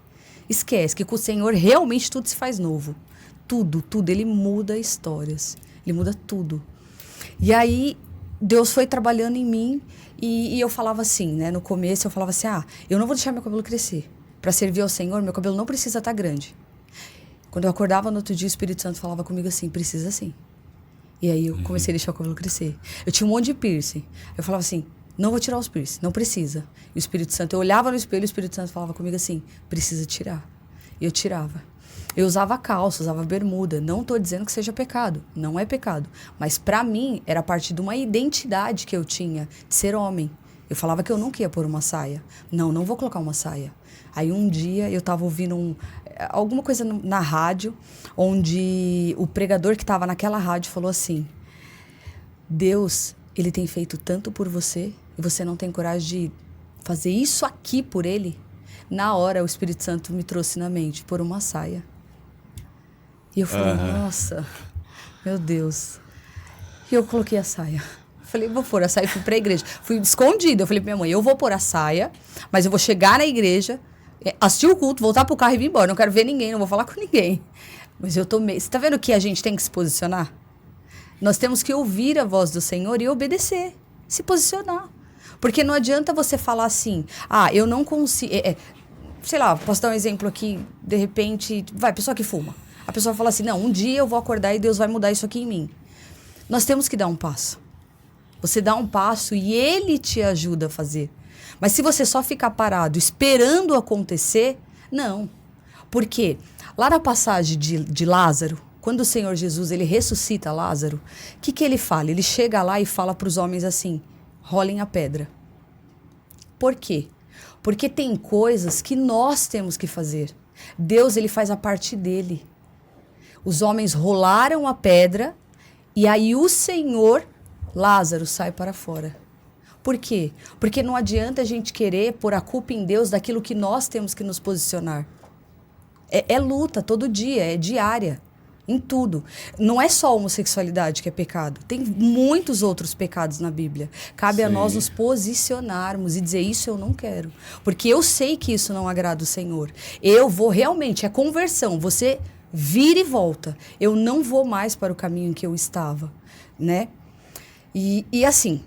Speaker 1: Esquece que com o Senhor realmente tudo se faz novo. Tudo, tudo. Ele muda histórias. Ele muda tudo. E aí, Deus foi trabalhando em mim e eu falava assim, né? No começo eu falava assim: eu não vou deixar meu cabelo crescer. Para servir ao Senhor, meu cabelo não precisa estar grande. Quando eu acordava no outro dia, o Espírito Santo falava comigo assim: precisa sim. E aí eu comecei a deixar o cabelo crescer. Eu tinha um monte de piercing. Eu falava assim: não vou tirar os piercing, não precisa. E o Espírito Santo, eu olhava no espelho e o Espírito Santo falava comigo assim: precisa tirar. E eu tirava. Eu usava calça, usava bermuda. Não estou dizendo que seja pecado. Não é pecado. Mas para mim, era parte de uma identidade que eu tinha de ser homem. Eu falava que eu nunca ia pôr uma saia. Não vou colocar uma saia. Aí um dia eu estava ouvindo alguma coisa na rádio, onde o pregador que estava naquela rádio falou assim: Deus, ele tem feito tanto por você e você não tem coragem de fazer isso aqui por ele. Na hora o Espírito Santo me trouxe na mente: pôr uma saia. E eu falei: nossa, meu Deus. E eu coloquei a saia. Falei: vou pôr a saia e fui pra igreja. Fui escondida. Eu falei pra minha mãe: eu vou pôr a saia, mas eu vou chegar na igreja, assistir o culto, voltar pro carro e vir embora. Não quero ver ninguém, não vou falar com ninguém. Mas eu tomei. Você tá vendo que a gente tem que se posicionar? Nós temos que ouvir a voz do Senhor e obedecer. Se posicionar. Porque não adianta você falar assim: eu não consigo. Sei lá, posso dar um exemplo aqui, de repente, pessoa que fuma. A pessoa fala assim: não, um dia eu vou acordar e Deus vai mudar isso aqui em mim. Nós temos que dar um passo. Você dá um passo e Ele te ajuda a fazer. Mas se você só ficar parado esperando acontecer, não. Por quê? Lá na passagem de Lázaro, quando o Senhor Jesus ele ressuscita Lázaro, o que ele fala? Ele chega lá e fala para os homens assim: rolem a pedra. Por quê? Porque tem coisas que nós temos que fazer. Deus, ele faz a parte dele. Os homens rolaram a pedra e aí o Senhor, Lázaro, sai para fora. Por quê? Porque não adianta a gente querer pôr a culpa em Deus daquilo que nós temos que nos posicionar. É luta todo dia, é diária, em tudo. Não é só a homossexualidade que é pecado. Tem muitos outros pecados na Bíblia. Cabe a nós nos posicionarmos e dizer, isso eu não quero. Porque eu sei que isso não agrada o Senhor. Eu vou realmente, é conversão. Você vira e volta. Eu não vou mais para o caminho em que eu estava, né? E assim,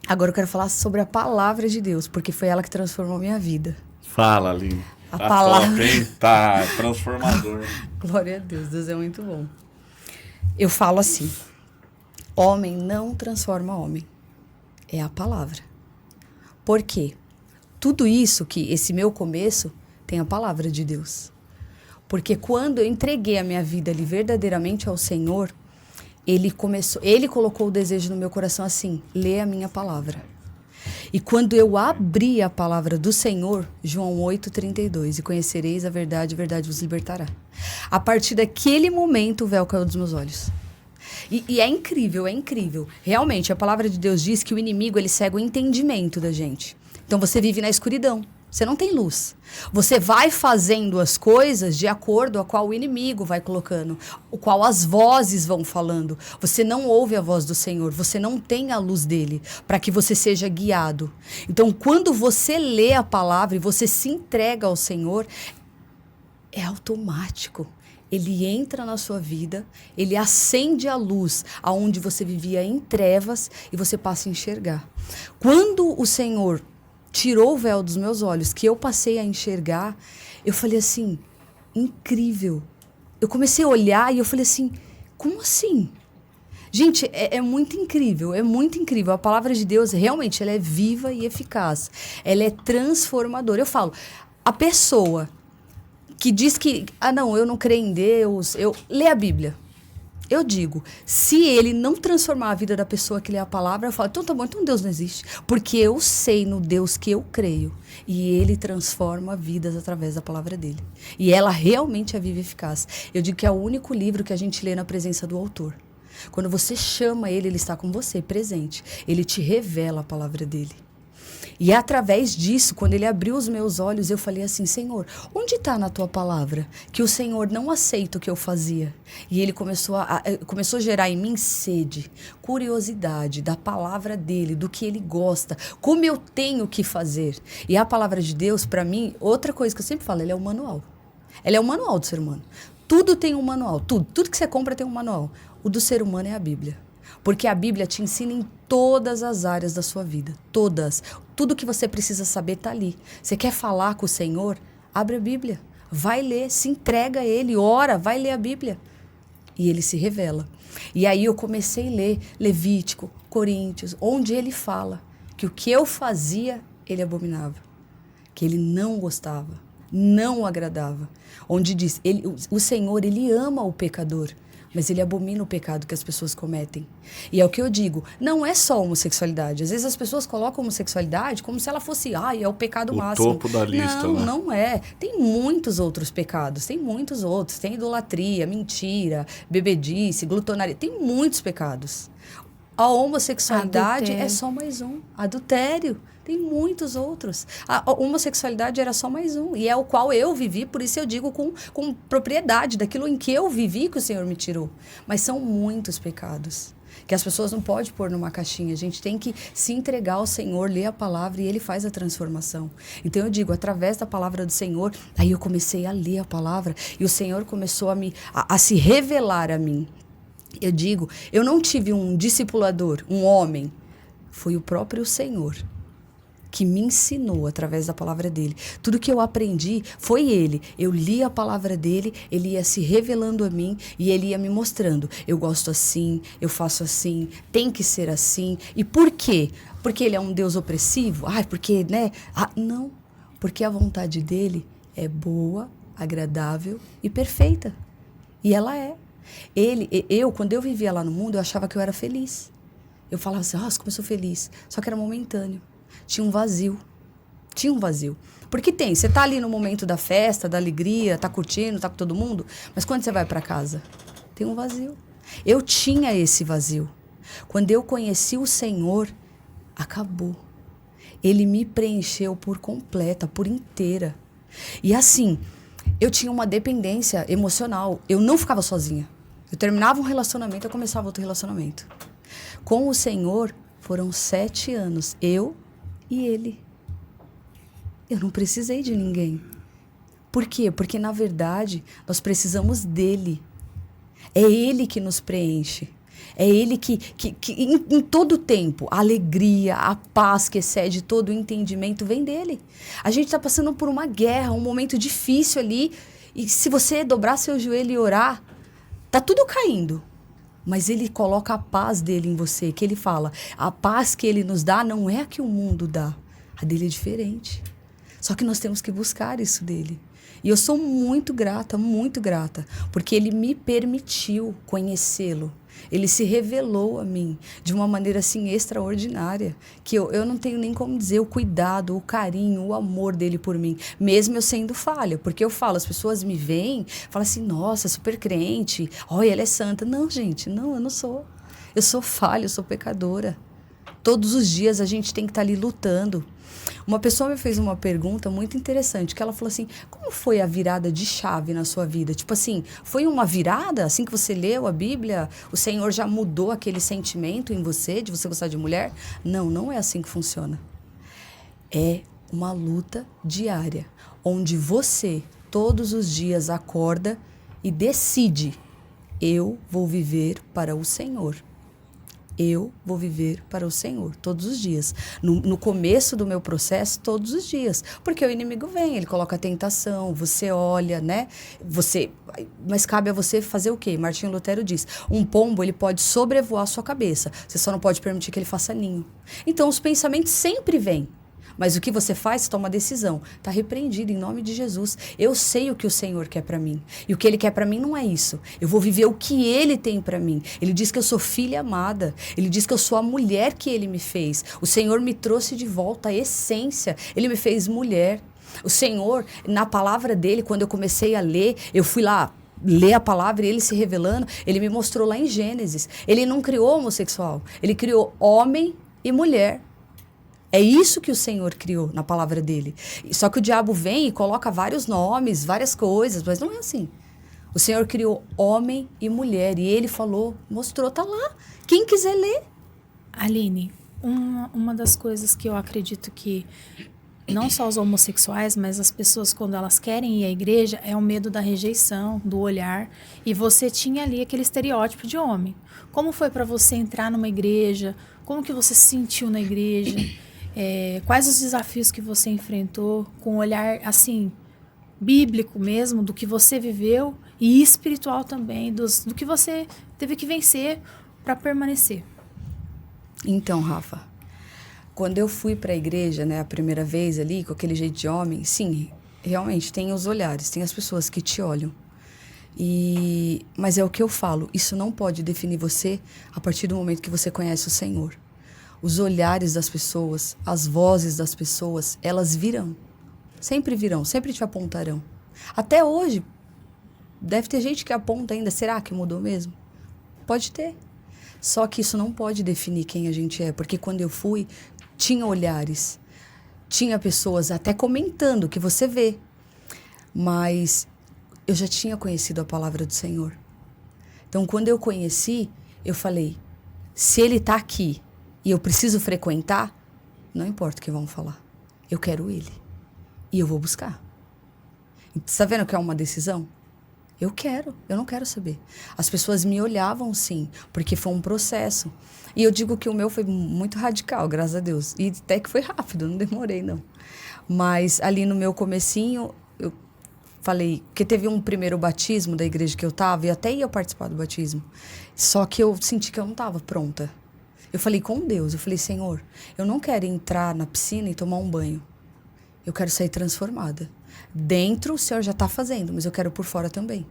Speaker 1: agora eu quero falar sobre a palavra de Deus, porque foi ela que transformou a minha vida.
Speaker 3: Fala, Aline.
Speaker 1: A palavra...
Speaker 3: top, hein? Tá transformador.
Speaker 1: Glória a Deus, Deus é muito bom. Eu falo assim, homem não transforma homem. É a palavra. Por quê? Tudo isso que esse meu começo tem a palavra de Deus. Porque quando eu entreguei a minha vida ali verdadeiramente ao Senhor, Ele colocou o desejo no meu coração assim, lê a minha palavra. E quando eu abri a palavra do Senhor, João 8,32, e conhecereis a verdade vos libertará. A partir daquele momento, o véu caiu dos meus olhos. E é incrível, é incrível. Realmente, a palavra de Deus diz que o inimigo, ele cega o entendimento da gente. Então, você vive na escuridão. Você não tem luz. Você vai fazendo as coisas de acordo a qual o inimigo vai colocando, o qual as vozes vão falando. Você não ouve a voz do Senhor, você não tem a luz dele para que você seja guiado. Então, quando você lê a palavra e você se entrega ao Senhor, é automático. Ele entra na sua vida, ele acende a luz aonde você vivia em trevas e você passa a enxergar. Quando o Senhor tirou o véu dos meus olhos, que eu passei a enxergar, eu falei assim, incrível. Eu comecei a olhar e eu falei assim, como assim? Gente, é muito incrível, é muito incrível. A palavra de Deus, realmente, ela é viva e eficaz. Ela é transformadora. Eu falo, a pessoa que diz que, não, eu não creio em Deus, lê a Bíblia. Eu digo, se ele não transformar a vida da pessoa que lê a palavra, eu falo, então tá bom, então Deus não existe. Porque eu sei no Deus que eu creio. E ele transforma vidas através da palavra dele. E ela realmente é viva e eficaz. Eu digo que é o único livro que a gente lê na presença do autor. Quando você chama ele, ele está com você, presente. Ele te revela a palavra dele. E através disso, quando ele abriu os meus olhos, eu falei assim, Senhor, onde está na tua palavra que o Senhor não aceita o que eu fazia? E ele começou a gerar em mim sede, curiosidade da palavra dele, do que ele gosta, como eu tenho que fazer. E a palavra de Deus, para mim, outra coisa que eu sempre falo, ela é o manual. Ela é o manual do ser humano. Tudo tem um manual, tudo que você compra tem um manual. O do ser humano é a Bíblia. Porque a Bíblia te ensina em todas as áreas da sua vida. Todas. Tudo que você precisa saber está ali. Você quer falar com o Senhor? Abre a Bíblia. Vai ler, se entrega a Ele, ora, vai ler a Bíblia. E Ele se revela. E aí eu comecei a ler Levítico, Coríntios, onde Ele fala que o que eu fazia, Ele abominava. Que Ele não gostava, não o agradava. Onde diz, o Senhor, Ele ama o pecador. Mas ele abomina o pecado que as pessoas cometem. E é o que eu digo, não é só homossexualidade. Às vezes as pessoas colocam homossexualidade como se ela fosse, é o pecado máximo.
Speaker 3: O topo da lista,
Speaker 1: não,
Speaker 3: né?
Speaker 1: Não é. Tem muitos outros pecados, tem muitos outros. Tem idolatria, mentira, bebedice, glutonaria, tem muitos pecados. A homossexualidade é só mais um. Adultério. Tem muitos outros. A homossexualidade era só mais um. E é o qual eu vivi, por isso eu digo com propriedade, daquilo em que eu vivi que o Senhor me tirou. Mas são muitos pecados que as pessoas não podem pôr numa caixinha. A gente tem que se entregar ao Senhor, ler a palavra e Ele faz a transformação. Então eu digo, através da palavra do Senhor, aí eu comecei a ler a palavra e o Senhor começou a se revelar a mim. Eu digo, eu não tive um discipulador, um homem. Foi o próprio Senhor que me ensinou através da palavra dele. Tudo que eu aprendi foi ele. Eu li a palavra dele, ele ia se revelando a mim e ele ia me mostrando. Eu gosto assim, eu faço assim, tem que ser assim. E por quê? Porque ele é um Deus opressivo? Porque, né? Não. Porque a vontade dele é boa, agradável e perfeita. E ela é. Quando eu vivia lá no mundo, eu achava que eu era feliz. Eu falava assim, como eu sou feliz. Só que era momentâneo. Tinha um vazio. Tinha um vazio. Porque tem, você tá ali no momento da festa, da alegria, tá curtindo, tá com todo mundo, mas quando você vai para casa, tem um vazio. Eu tinha esse vazio. Quando eu conheci o Senhor, acabou. Ele me preencheu por completa, por inteira. E assim, eu tinha uma dependência emocional. Eu não ficava sozinha. Eu terminava um relacionamento, eu começava outro relacionamento. Com o Senhor, foram 7 anos. Eu e Ele. Eu não precisei de ninguém. Por quê? Porque, na verdade, nós precisamos dEle. É Ele que nos preenche. É Ele que em todo tempo, a alegria, a paz que excede todo o entendimento vem dEle. A gente está passando por uma guerra, um momento difícil ali. E se você dobrar seu joelho e orar, tá tudo caindo. Mas Ele coloca a paz dEle em você, que Ele fala, a paz que Ele nos dá não é a que o mundo dá. A dEle é diferente. Só que nós temos que buscar isso dEle. E eu sou muito grata, porque Ele me permitiu conhecê-lo. Ele se revelou a mim de uma maneira assim extraordinária, que eu não tenho nem como dizer o cuidado, o carinho, o amor dele por mim, mesmo eu sendo falha. Porque eu falo, as pessoas me veem, falam assim, nossa, super crente, olha, ela é santa. Não, gente, não, eu não sou. Eu sou falha, eu sou pecadora. Todos os dias a gente tem que estar ali lutando. Uma pessoa me fez uma pergunta muito interessante, que ela falou assim, como foi a virada de chave na sua vida? Tipo assim, foi uma virada, assim que você leu a Bíblia, o Senhor já mudou aquele sentimento em você, de você gostar de mulher? Não, não é assim que funciona. É uma luta diária, onde você, todos os dias, acorda e decide, eu vou viver para o Senhor. Eu vou viver para o Senhor todos os dias. No começo do meu processo, todos os dias. Porque o inimigo vem, ele coloca a tentação, você olha, né? Mas cabe a você fazer o quê? Martinho Lutero diz, um pombo ele pode sobrevoar a sua cabeça, você só não pode permitir que ele faça ninho. Então os pensamentos sempre vêm. Mas o que você faz, toma decisão. Está repreendido em nome de Jesus. Eu sei o que o Senhor quer para mim. E o que Ele quer para mim não é isso. Eu vou viver o que Ele tem para mim. Ele diz que eu sou filha amada. Ele diz que eu sou a mulher que Ele me fez. O Senhor me trouxe de volta a essência. Ele me fez mulher. O Senhor, na palavra dEle, quando eu comecei a ler, eu fui lá ler a palavra e Ele se revelando, Ele me mostrou lá em Gênesis. Ele não criou homossexual. Ele criou homem e mulher. É isso que o Senhor criou na palavra dele. Só que o diabo vem e coloca vários nomes, várias coisas, mas não é assim. O Senhor criou homem e mulher e ele falou, mostrou, tá lá. Quem quiser ler.
Speaker 2: Aline, uma das coisas que eu acredito que não só os homossexuais, mas as pessoas quando elas querem ir à igreja é o medo da rejeição, do olhar. E você tinha ali aquele estereótipo de homem. Como foi para você entrar numa igreja? Como que você se sentiu na igreja? Quais os desafios que você enfrentou com um olhar, assim, bíblico mesmo, do que você viveu e espiritual também, do que você teve que vencer para permanecer?
Speaker 1: Então, Rafa, quando eu fui para a igreja, né, a primeira vez ali, com aquele jeito de homem, sim, realmente tem os olhares, tem as pessoas que te olham. Mas é o que eu falo, isso não pode definir você a partir do momento que você conhece o Senhor. Os olhares das pessoas, as vozes das pessoas, elas virão, sempre te apontarão. Até hoje, deve ter gente que aponta ainda, será que mudou mesmo? Pode ter. Só que isso não pode definir quem a gente é, porque quando eu fui, tinha olhares, tinha pessoas até comentando que você vê, mas eu já tinha conhecido a palavra do Senhor. Então, quando eu conheci, eu falei, se Ele está aqui e eu preciso frequentar, não importa o que vão falar, eu quero Ele e eu vou buscar. Está vendo que é uma decisão? Eu não quero saber. As pessoas me olhavam sim, porque foi um processo. E eu digo que o meu foi muito radical, graças a Deus. E até que foi rápido, não demorei não. Mas ali no meu comecinho, eu falei, que teve um primeiro batismo da igreja que eu estava, e até ia participar do batismo. Só que eu senti que eu não estava pronta. Eu falei com Deus, eu falei, Senhor, eu não quero entrar na piscina e tomar um banho. Eu quero sair transformada. Dentro o Senhor já está fazendo, mas eu quero por fora também.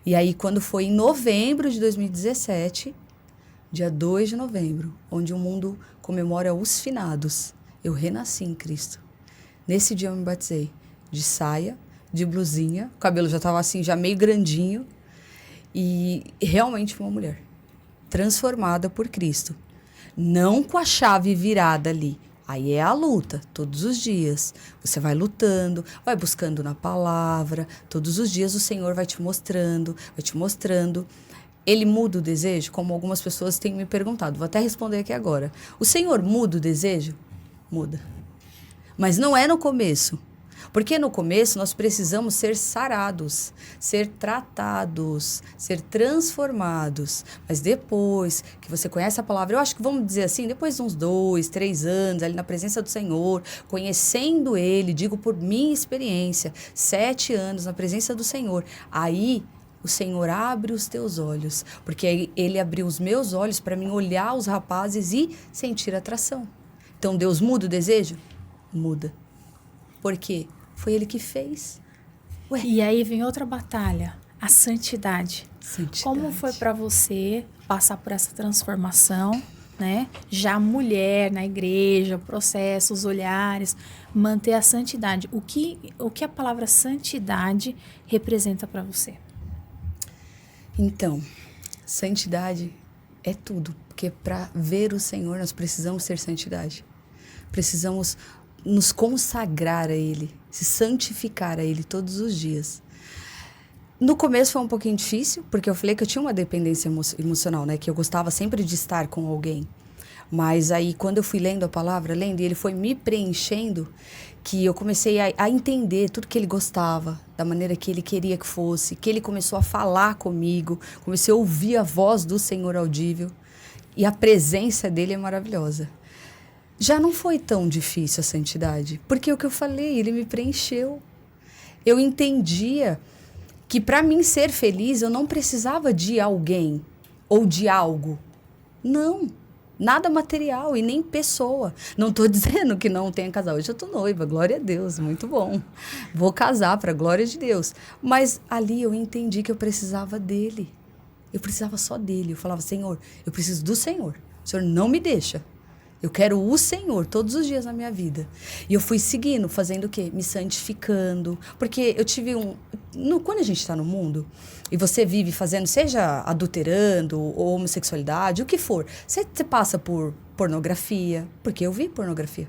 Speaker 1: E aí, quando foi em novembro de 2017, dia 2 de novembro, onde o mundo comemora os finados, eu renasci em Cristo. Nesse dia eu me batizei de saia, de blusinha, o cabelo já estava assim, já meio grandinho, e realmente uma mulher transformada por Cristo. Não com a chave virada ali. Aí é a luta, todos os dias. Você vai lutando, vai buscando na palavra. Todos os dias o Senhor vai te mostrando, vai te mostrando. Ele muda o desejo? Como algumas pessoas têm me perguntado. Vou até responder aqui agora. O Senhor muda o desejo? Muda. Mas não é no começo. Porque no começo nós precisamos ser sarados, ser tratados, ser transformados. Mas depois que você conhece a palavra, eu acho que vamos dizer assim, depois de uns 2, 3 anos ali na presença do Senhor, conhecendo Ele, digo por minha experiência, 7 anos na presença do Senhor, aí o Senhor abre os teus olhos, porque Ele abriu os meus olhos para mim olhar os rapazes e sentir atração. Então Deus muda o desejo? Muda. Por quê? Foi Ele que fez. Ué.
Speaker 2: E aí vem outra batalha, a santidade. Como foi para você passar por essa transformação, né? Já mulher na igreja, processos, olhares, manter a santidade. O que a palavra santidade representa para você?
Speaker 1: Então, santidade é tudo, porque para ver o Senhor nós precisamos ter santidade. Precisamos nos consagrar a Ele, se santificar a Ele todos os dias. No começo foi um pouquinho difícil, porque eu falei que eu tinha uma dependência emocional, né? Que eu gostava sempre de estar com alguém. Mas aí, quando eu fui lendo a palavra, e Ele foi me preenchendo, que eu comecei a entender tudo que Ele gostava, da maneira que Ele queria que fosse, que Ele começou a falar comigo, comecei a ouvir a voz do Senhor audível, e a presença dEle é maravilhosa. Já não foi tão difícil a santidade, porque o que eu falei, Ele me preencheu. Eu entendia que para mim ser feliz, eu não precisava de alguém ou de algo. Não, nada material e nem pessoa. Não estou dizendo que não tenha casal. Hoje eu estou noiva, glória a Deus, muito bom. Vou casar para a glória de Deus. Mas ali eu entendi que eu precisava dEle. Eu precisava só dEle. Eu falava, Senhor, eu preciso do Senhor. O Senhor não me deixa. Eu quero o Senhor todos os dias na minha vida. E eu fui seguindo, fazendo o quê? Me santificando. Porque eu tive quando a gente está no mundo, e você vive fazendo, seja adulterando, ou homossexualidade, o que for, você passa por pornografia. Porque eu vi pornografia.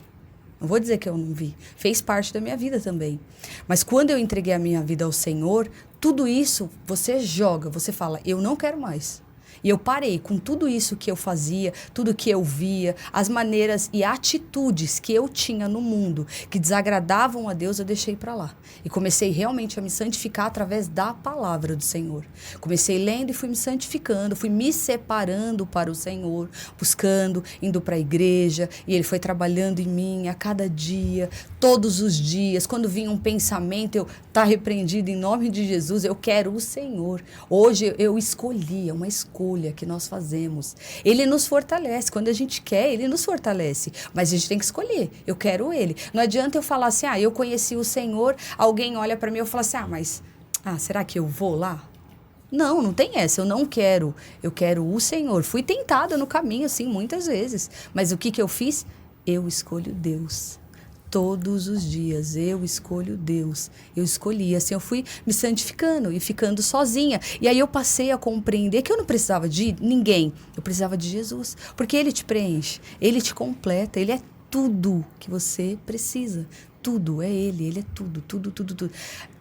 Speaker 1: Não vou dizer que eu não vi. Fez parte da minha vida também. Mas quando eu entreguei a minha vida ao Senhor, tudo isso você joga, você fala, eu não quero mais. E eu parei com tudo isso que eu fazia, tudo que eu via, as maneiras e atitudes que eu tinha no mundo que desagradavam a Deus, eu deixei para lá. E comecei realmente a me santificar através da palavra do Senhor. Comecei lendo e fui me santificando, fui me separando para o Senhor, buscando, indo para a igreja, e Ele foi trabalhando em mim a cada dia, todos os dias. Quando vinha um pensamento, tá repreendido em nome de Jesus, eu quero o Senhor. Hoje eu escolhi, é uma escolha que nós fazemos. Ele nos fortalece. Quando a gente quer, Ele nos fortalece. Mas a gente tem que escolher. Eu quero Ele. Não adianta eu falar assim, eu conheci o Senhor, alguém olha para mim e eu falo assim, será que eu vou lá? Não, não tem essa. Eu não quero. Eu quero o Senhor. Fui tentada no caminho, assim, muitas vezes. Mas o que eu fiz? Eu escolho Deus. Todos os dias eu escolho Deus. Eu escolhi, assim, eu fui me santificando e ficando sozinha. E aí eu passei a compreender que eu não precisava de ninguém. Eu precisava de Jesus. Porque Ele te preenche, Ele te completa, Ele é tudo que você precisa. Tudo é Ele é tudo, tudo, tudo, tudo.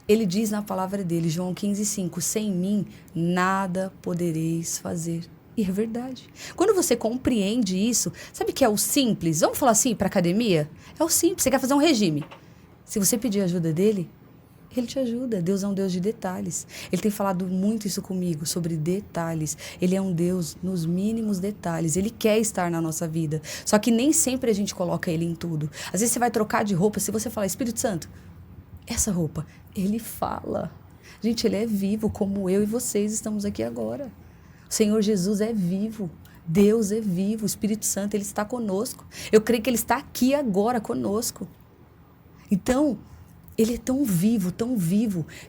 Speaker 1: Ele diz na palavra dele, João 15:5, sem mim nada podereis fazer. E é verdade. Quando você compreende isso, sabe que é o simples? Vamos falar assim para academia? É o simples. Você quer fazer um regime. Se você pedir ajuda dele, Ele te ajuda. Deus é um Deus de detalhes. Ele tem falado muito isso comigo, sobre detalhes. Ele é um Deus nos mínimos detalhes. Ele quer estar na nossa vida. Só que nem sempre a gente coloca Ele em tudo. Às vezes você vai trocar de roupa, se você falar, Espírito Santo, essa roupa, Ele fala. Gente, Ele é vivo, como eu e vocês estamos aqui agora. O Senhor Jesus é vivo, Deus é vivo, o Espírito Santo, Ele está conosco. Eu creio que Ele está aqui agora conosco. Então, Ele é tão vivo,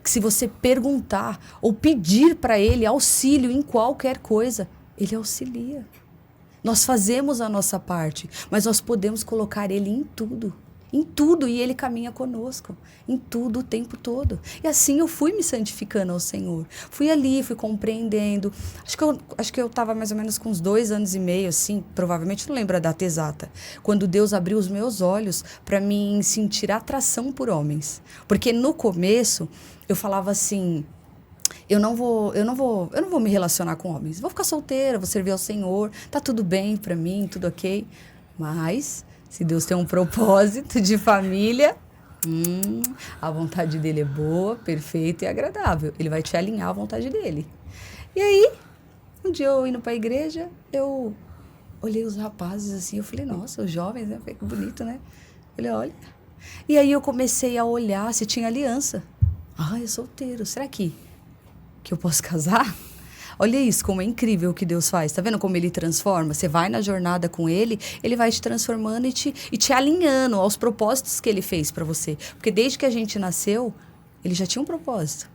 Speaker 1: que se você perguntar ou pedir para Ele auxílio em qualquer coisa, Ele auxilia. Nós fazemos a nossa parte, mas nós podemos colocar Ele em tudo. em tudo, e Ele caminha conosco, em tudo, o tempo todo. E assim eu fui me santificando ao Senhor. Fui ali, fui compreendendo. Acho que eu estava mais ou menos com uns 2 anos e meio, assim, provavelmente não lembro a data exata, quando Deus abriu os meus olhos para mim sentir atração por homens. Porque no começo eu falava assim, eu não vou me relacionar com homens. Vou ficar solteira, vou servir ao Senhor, tá tudo bem para mim, tudo ok. Mas se Deus tem um propósito de família, a vontade dele é boa, perfeita e agradável. Ele vai te alinhar à vontade dele. E aí, um dia eu indo para a igreja, eu olhei os rapazes assim, eu falei, nossa, os jovens, né? Que bonito, né? Eu falei, olha. E aí eu comecei a olhar se tinha aliança. Ah, eu solteiro, será que eu posso casar? Olha isso, como é incrível o que Deus faz. Tá vendo como Ele transforma? Você vai na jornada com Ele, Ele vai te transformando e te alinhando aos propósitos que Ele fez para você. Porque desde que a gente nasceu, Ele já tinha um propósito.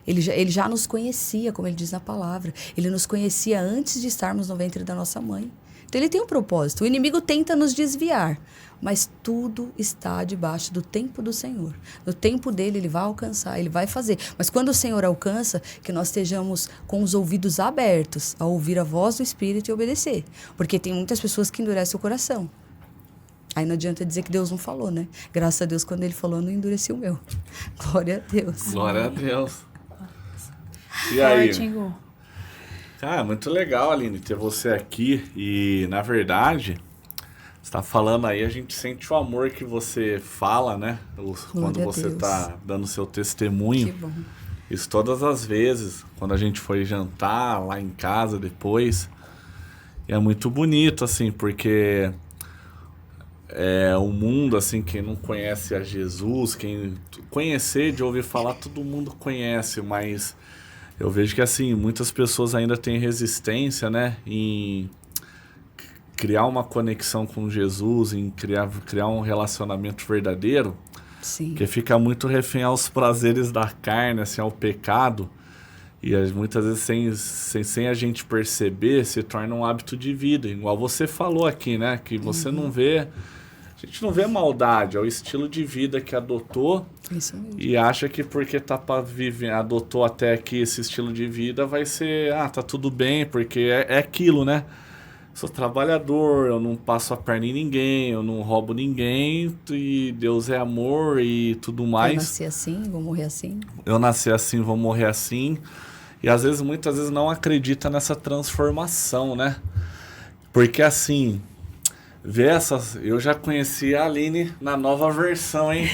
Speaker 1: Ele já nos conhecia, como Ele diz na palavra. Ele nos conhecia antes de estarmos no ventre da nossa mãe. Então Ele tem um propósito. O inimigo tenta nos desviar, mas tudo está debaixo do tempo do Senhor. No tempo dele, Ele vai alcançar, Ele vai fazer. Mas quando o Senhor alcança, que nós estejamos com os ouvidos abertos a ouvir a voz do Espírito e obedecer. Porque tem muitas pessoas que endurecem o coração. Aí não adianta dizer que Deus não falou, né? Graças a Deus, quando Ele falou, não endureci o meu. Glória a Deus.
Speaker 3: Glória a Deus. E aí?
Speaker 2: Forte,
Speaker 3: Ah, muito legal, Aline, ter você aqui. E, na verdade, você tá falando aí, a gente sente o amor que você fala, né? Quando você tá dando seu testemunho.
Speaker 1: Que bom.
Speaker 3: Isso todas as vezes, quando a gente foi jantar lá em casa depois. E é muito bonito, assim, porque o mundo, assim, quem não conhece a Jesus, quem conhecer, de ouvir falar, todo mundo conhece, mas eu vejo que, assim, muitas pessoas ainda têm resistência, né, em criar uma conexão com Jesus, em criar um relacionamento verdadeiro.
Speaker 1: Sim.
Speaker 3: Porque fica muito refém aos prazeres da carne, assim, ao pecado. E muitas vezes, sem a gente perceber, se torna um hábito de vida. Igual você falou aqui, né, que você não vê... A gente não vê maldade, é o estilo de vida que adotou.
Speaker 1: Isso mesmo.
Speaker 3: E acha que porque adotou até aqui esse estilo de vida, vai ser, tá tudo bem, porque é aquilo, né? Sou trabalhador, eu não passo a perna em ninguém, eu não roubo ninguém, e Deus é amor e tudo mais.
Speaker 1: Eu nasci assim, vou morrer assim.
Speaker 3: Eu nasci assim, vou morrer assim. E às vezes, muitas vezes, não acredita nessa transformação, né? Porque assim... Eu já conheci a Aline na nova versão, hein?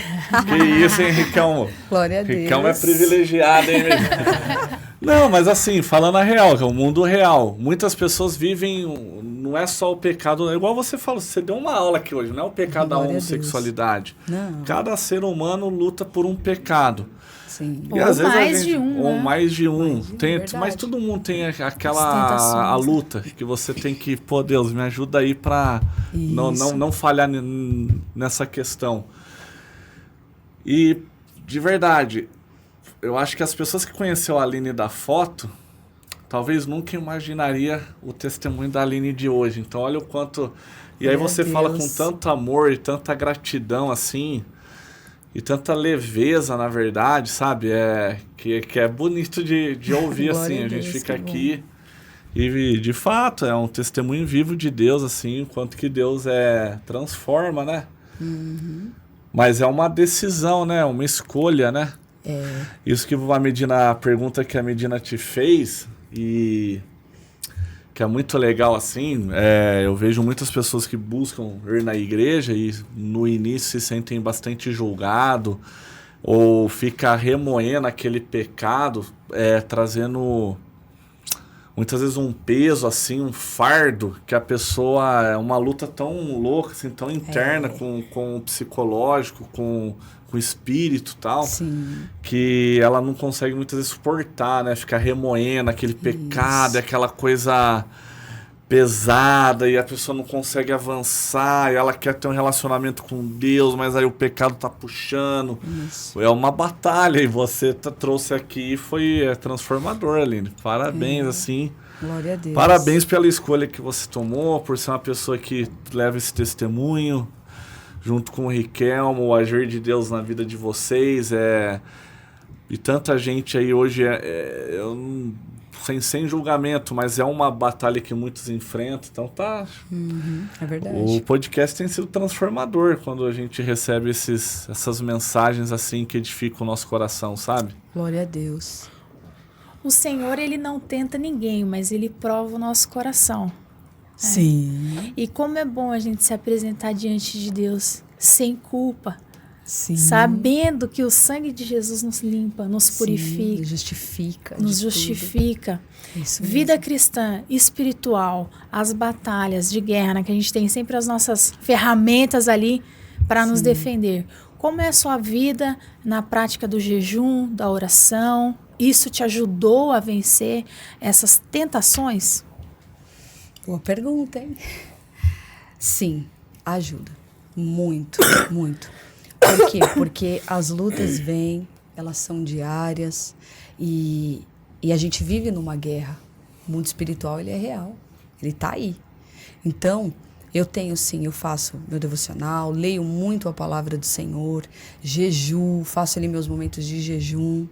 Speaker 3: Que isso, hein, Ricão?
Speaker 1: Glória a Deus.
Speaker 3: Ricão é privilegiado, hein? Não, mas assim, falando a real, que é o mundo real. Muitas pessoas vivem, não é só o pecado, igual você falou, você deu uma aula aqui hoje, não é o pecado da homossexualidade.
Speaker 1: Não.
Speaker 3: Cada ser humano luta por um pecado.
Speaker 1: Sim.
Speaker 3: E às vezes
Speaker 2: mais de um,
Speaker 3: ou
Speaker 2: né?
Speaker 3: mais de um.
Speaker 1: Verdade.
Speaker 3: Mas todo mundo tem aquela a
Speaker 2: Tentações,
Speaker 3: luta que você tem que, pô, Deus, me ajuda aí pra não falhar nessa questão. E, de verdade, eu acho que as pessoas que conheceram a Aline da foto, talvez nunca imaginaria o testemunho da Aline de hoje. Então, olha o quanto... E aí você fala com tanto amor e tanta gratidão, assim... E tanta leveza, na verdade, sabe? Que é bonito de ouvir, assim. A gente fica aqui e, de fato, é um testemunho vivo de Deus, assim, o quanto que Deus transforma, né?
Speaker 1: Uhum.
Speaker 3: Mas é uma decisão, né? Uma escolha, né? Isso que a pergunta que a Medina te fez, e que é muito legal, assim, eu vejo muitas pessoas que buscam ir na igreja e no início se sentem bastante julgado ou fica remoendo aquele pecado, trazendo muitas vezes um peso, assim, um fardo, que a pessoa é uma luta tão louca, assim, tão interna com o psicológico, com o espírito e tal,
Speaker 1: Sim.
Speaker 3: que ela não consegue muitas vezes suportar, né? Ficar remoendo aquele pecado, aquela coisa pesada, e a pessoa não consegue avançar, e ela quer ter um relacionamento com Deus, mas aí o pecado tá puxando.
Speaker 1: Isso.
Speaker 3: É uma batalha, e você trouxe aqui e foi transformador, Aline. Parabéns, assim.
Speaker 1: Glória a Deus.
Speaker 3: Parabéns pela escolha que você tomou, por ser uma pessoa que leva esse testemunho. junto com o Riquelmo, o agir de Deus na vida de vocês. E tanta gente aí hoje, sem julgamento, mas é uma batalha que muitos enfrentam. Então
Speaker 1: É verdade.
Speaker 3: O podcast tem sido transformador quando a gente recebe essas mensagens assim que edificam o nosso coração, sabe?
Speaker 1: Glória a Deus.
Speaker 2: O Senhor, ele não tenta ninguém, mas ele prova o nosso coração.
Speaker 1: Sim.
Speaker 2: E como é bom a gente se apresentar diante de Deus sem culpa.
Speaker 1: Sim.
Speaker 2: Sabendo que o sangue de Jesus nos limpa, nos purifica.
Speaker 1: Nos justifica.
Speaker 2: Nos justifica.
Speaker 1: Isso
Speaker 2: Vida
Speaker 1: mesmo.
Speaker 2: cristã, espiritual, as batalhas de guerra, né, que a gente tem sempre as nossas ferramentas ali para nos defender. Como é a sua vida na prática do jejum, da oração? Isso te ajudou a vencer essas tentações?
Speaker 1: Boa pergunta, hein? Sim, ajuda. Muito, muito. Por quê? Porque as lutas vêm, elas são diárias e a gente vive numa guerra. O mundo espiritual, ele é real. Ele tá aí. Então, eu faço meu devocional, leio muito a palavra do Senhor, jejuo, faço ali meus momentos de jejum,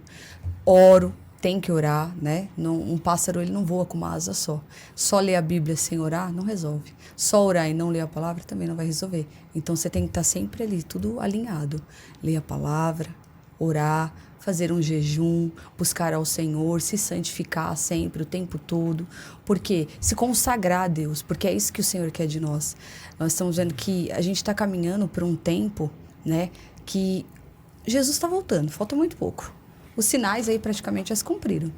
Speaker 1: oro, tem que orar, né? Um pássaro, ele não voa com uma asa só. Só ler a Bíblia sem orar não resolve. Só orar e não ler a palavra também não vai resolver. Então, você tem que estar sempre ali, tudo alinhado. Ler a palavra, orar, fazer um jejum, buscar ao Senhor, se santificar sempre, o tempo todo. Por quê? Se consagrar a Deus, porque é isso que o Senhor quer de nós. Nós estamos vendo que a gente está caminhando por um tempo, né, que Jesus está voltando, falta muito pouco. Os sinais aí praticamente já se cumpriram.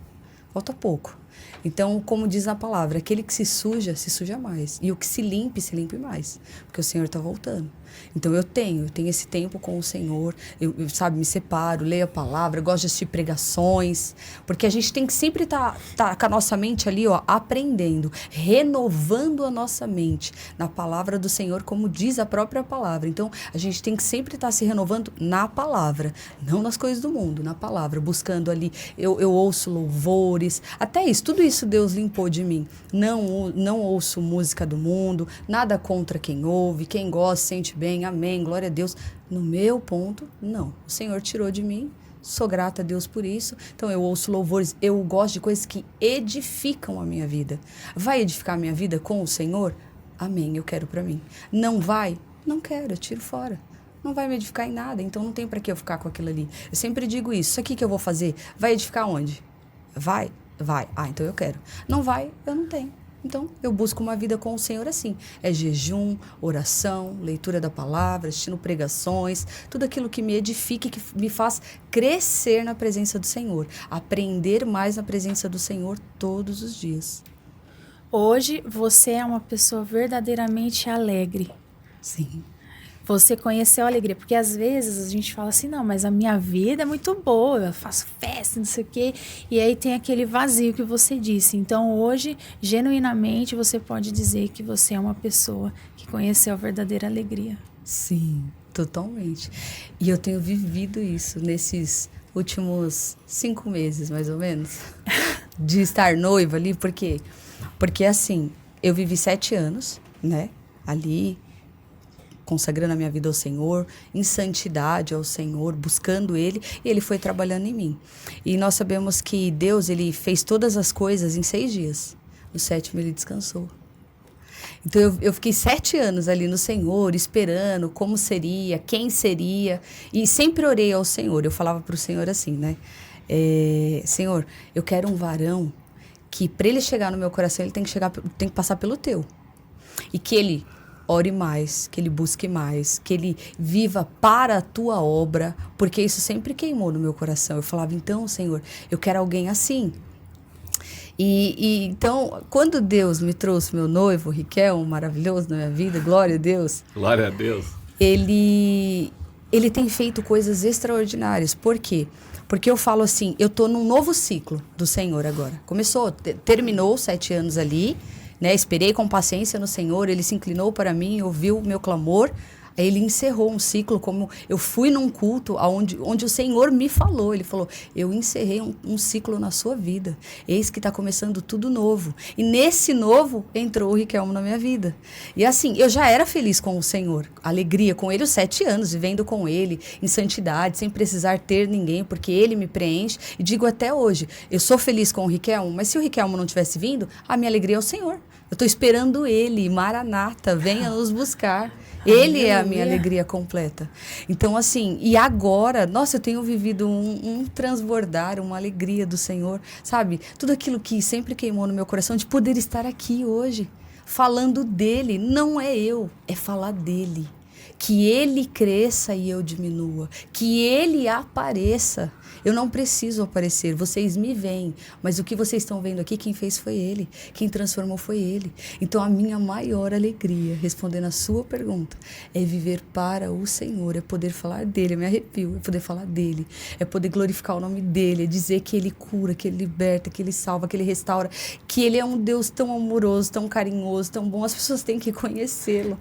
Speaker 1: Falta pouco. Então, como diz a palavra, aquele que se suja mais. E o que se limpe mais. Porque o Senhor está voltando. Então, eu tenho esse tempo com o Senhor. Eu me separo, leio a palavra, gosto de assistir pregações. Porque a gente tem que sempre tá com a nossa mente ali, ó, aprendendo, renovando a nossa mente na palavra do Senhor, como diz a própria palavra. Então, a gente tem que sempre estar se renovando na palavra, não nas coisas do mundo, na palavra, buscando ali. Eu ouço louvores, até isso, tudo isso Deus limpou de mim. Não ouço música do mundo, nada contra quem ouve, quem gosta, sente bem, amém, glória a Deus. No meu ponto, não. O Senhor tirou de mim, sou grata a Deus por isso. Então eu ouço louvores, eu gosto de coisas que edificam a minha vida. Vai edificar a minha vida com o Senhor? Amém, eu quero pra mim. Não vai? Não quero, eu tiro fora. Não vai me edificar em nada, então não tem pra que eu ficar com aquilo ali. Eu sempre digo isso aqui que eu vou fazer, vai edificar onde? Vai. Ah, então eu quero. Não vai, eu não tenho. Então, eu busco uma vida com o Senhor assim. É jejum, oração, leitura da palavra, assistindo pregações, tudo aquilo que me edifica e que me faz crescer na presença do Senhor. Aprender mais na presença do Senhor todos os dias.
Speaker 2: Hoje, você é uma pessoa verdadeiramente alegre.
Speaker 1: Sim.
Speaker 2: Você conheceu a alegria, porque às vezes a gente fala assim, não, mas a minha vida é muito boa, eu faço festa, não sei o quê, e aí tem aquele vazio que você disse. Então hoje, genuinamente, você pode dizer que você é uma pessoa que conheceu a verdadeira alegria.
Speaker 1: Sim, totalmente. E eu tenho vivido isso nesses últimos 5 meses, mais ou menos, de estar noiva ali, por quê? Porque assim, eu vivi 7 anos, né, ali, consagrando a minha vida ao Senhor, em santidade ao Senhor, buscando Ele, e Ele foi trabalhando em mim. E nós sabemos que Deus, Ele fez todas as coisas em 6 dias. No 7º Ele descansou. Então eu fiquei 7 anos ali no Senhor, esperando como seria, quem seria, e sempre orei ao Senhor. Eu falava para o Senhor assim, né? Senhor, eu quero um varão que para ele chegar no meu coração, ele tem que passar pelo teu. E que ele ore mais, que ele busque mais, que ele viva para a tua obra, porque isso sempre queimou no meu coração. Eu falava, então, Senhor, eu quero alguém assim. E então, quando Deus me trouxe meu noivo, Riquelmo, maravilhoso na minha vida, glória a Deus.
Speaker 3: Glória a Deus.
Speaker 1: Ele tem feito coisas extraordinárias. Por quê? Porque eu falo assim, eu tô num novo ciclo do Senhor agora. Terminou 7 anos ali, né? Esperei com paciência no Senhor, Ele se inclinou para mim, ouviu o meu clamor. Aí ele encerrou um ciclo, como eu fui num culto onde o Senhor me falou. Ele falou, eu encerrei um ciclo na sua vida. Eis que está começando tudo novo. E nesse novo entrou o Riquelmo na minha vida. E assim, eu já era feliz com o Senhor. Alegria com ele, os 7 anos, vivendo com ele, em santidade, sem precisar ter ninguém, porque ele me preenche. E digo até hoje, eu sou feliz com o Riquelmo, mas se o Riquelmo não tivesse vindo, a minha alegria é o Senhor. Eu estou esperando ele, Maranata, venha nos buscar. Ele é a minha alegria completa. Então, assim, e agora, nossa, eu tenho vivido um transbordar, uma alegria do Senhor, sabe? Tudo aquilo que sempre queimou no meu coração, de poder estar aqui hoje, falando dele. Não é eu, é falar dele. Que ele cresça e eu diminua. Que ele apareça. Eu não preciso aparecer, vocês me veem, mas o que vocês estão vendo aqui, quem fez foi ele, quem transformou foi ele. Então a minha maior alegria, respondendo a sua pergunta, é viver para o Senhor, é poder falar dele, eu me arrepio, é poder falar dele, é poder glorificar o nome dele, é dizer que ele cura, que ele liberta, que ele salva, que ele restaura, que ele é um Deus tão amoroso, tão carinhoso, tão bom, as pessoas têm que conhecê-lo.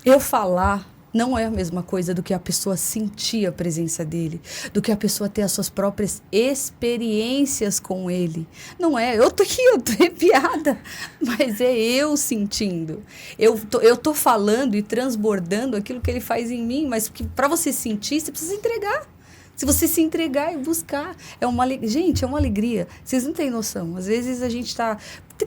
Speaker 1: Eu falar não é a mesma coisa do que a pessoa sentir a presença dele, do que a pessoa ter as suas próprias experiências com ele. Não é, eu tô aqui, eu tô arrepiada, mas é eu sentindo. Eu tô falando e transbordando aquilo que ele faz em mim, mas para você sentir, você precisa entregar. Se você se entregar e buscar, gente, é uma alegria. Vocês não têm noção. Às vezes a gente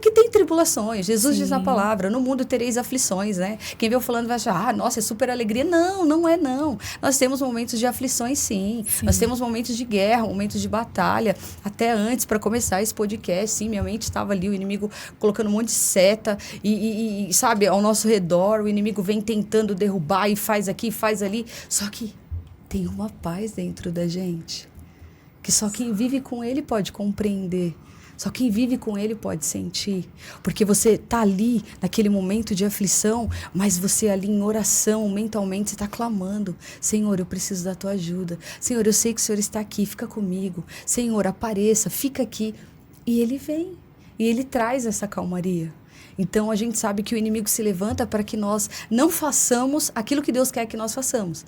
Speaker 1: que tem tribulações. Jesus diz na palavra, no mundo tereis aflições, né? Quem veio falando vai achar, nossa, é super alegria. Não, não é não. Nós temos momentos de aflições, sim. Nós temos momentos de guerra, momentos de batalha. Até antes, para começar esse podcast, sim, minha mente estava ali, o inimigo colocando um monte de seta e, sabe, ao nosso redor, o inimigo vem tentando derrubar e faz aqui, faz ali. Só que tem uma paz dentro da gente, que só quem vive com ele pode compreender. Só quem vive com ele pode sentir. Porque você está ali, naquele momento de aflição, mas você ali em oração, mentalmente, você está clamando. Senhor, eu preciso da tua ajuda. Senhor, eu sei que o Senhor está aqui, fica comigo. Senhor, apareça, fica aqui. E ele vem. E ele traz essa calmaria. Então, a gente sabe que o inimigo se levanta para que nós não façamos aquilo que Deus quer que nós façamos.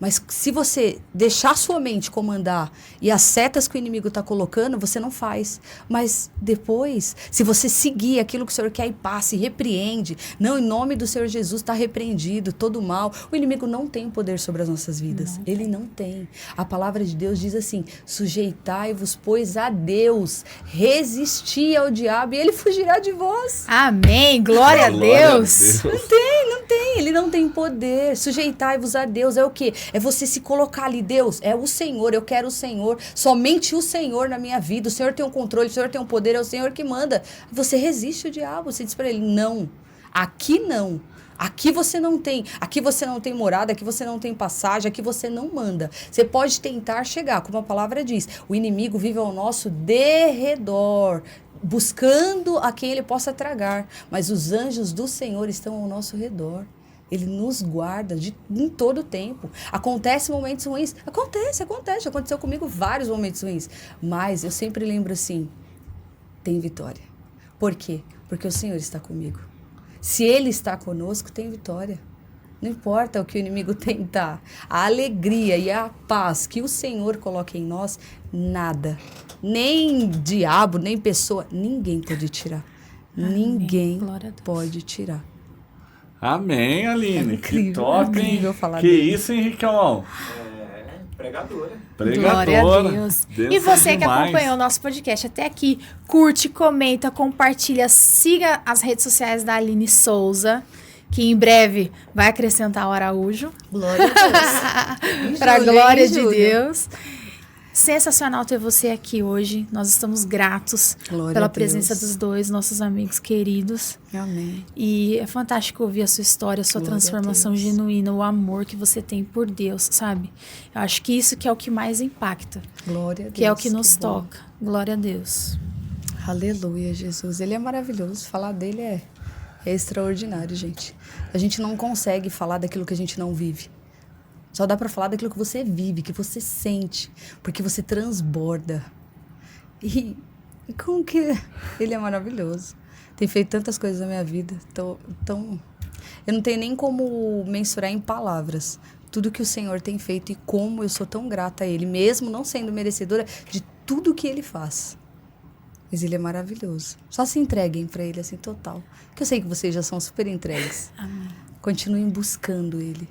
Speaker 1: Mas se você deixar sua mente comandar e as setas que o inimigo está colocando, você não faz. Mas depois, se você seguir aquilo que o Senhor quer e passa e repreende, não, em nome do Senhor Jesus está repreendido todo o mal. O inimigo não tem poder sobre as nossas vidas. Ele não tem. A palavra de Deus diz assim, sujeitai-vos, pois, a Deus, resisti ao diabo e ele fugirá de vós.
Speaker 2: Amém, glória a Deus.
Speaker 1: Não tem, ele não tem poder. Sujeitai-vos a Deus, é o quê? É você se colocar ali, Deus, é o Senhor, eu quero o Senhor, somente o Senhor na minha vida, o Senhor tem o controle, o Senhor tem o poder, é o Senhor que manda. Você resiste ao diabo, você diz para ele, não, aqui não. Aqui você não tem morada, aqui você não tem passagem, aqui você não manda. Você pode tentar chegar, como a palavra diz, o inimigo vive ao nosso derredor, buscando a quem ele possa tragar, mas os anjos do Senhor estão ao nosso redor. Ele nos guarda em todo o tempo. Acontece momentos ruins? Acontece. Aconteceu comigo vários momentos ruins. Mas eu sempre lembro assim, tem vitória. Por quê? Porque o Senhor está comigo. Se Ele está conosco, tem vitória. Não importa o que o inimigo tentar. A alegria e a paz que o Senhor coloca em nós, nada. Nem diabo, nem pessoa, ninguém pode tirar. Amém. Ninguém pode tirar.
Speaker 3: Amém, Aline.
Speaker 1: Incrível,
Speaker 3: que top, hein?
Speaker 1: Falar
Speaker 3: que
Speaker 1: dele.
Speaker 3: isso, hein, Riquelmão?
Speaker 4: Pregadora.
Speaker 2: Glória a Deus. E você que acompanhou o nosso podcast até aqui, curte, comenta, compartilha, siga as redes sociais da Aline Souza, que em breve vai acrescentar o Araújo.
Speaker 1: Glória a Deus.
Speaker 2: Para a glória de Deus. Sensacional ter você aqui hoje. Nós estamos gratos pela presença dos dois, nossos amigos queridos.
Speaker 1: Amém.
Speaker 2: E é fantástico ouvir a sua história, a sua transformação genuína, o amor que você tem por Deus, sabe? Eu acho que isso que é o que mais impacta.
Speaker 1: Glória a Deus.
Speaker 2: Que é o que nos toca. Glória a Deus.
Speaker 1: Aleluia, Jesus. Ele é maravilhoso. Falar dele é extraordinário, gente. A gente não consegue falar daquilo que a gente não vive. Só dá pra falar daquilo que você vive, que você sente, porque você transborda. E como que ele é maravilhoso. Tem feito tantas coisas na minha vida, tão Eu não tenho nem como mensurar em palavras tudo que o Senhor tem feito e como eu sou tão grata a Ele, mesmo não sendo merecedora de tudo que Ele faz. Mas Ele é maravilhoso. Só se entreguem para Ele, assim, total. Porque eu sei que vocês já são super entregues.
Speaker 2: Amém.
Speaker 1: Continuem buscando Ele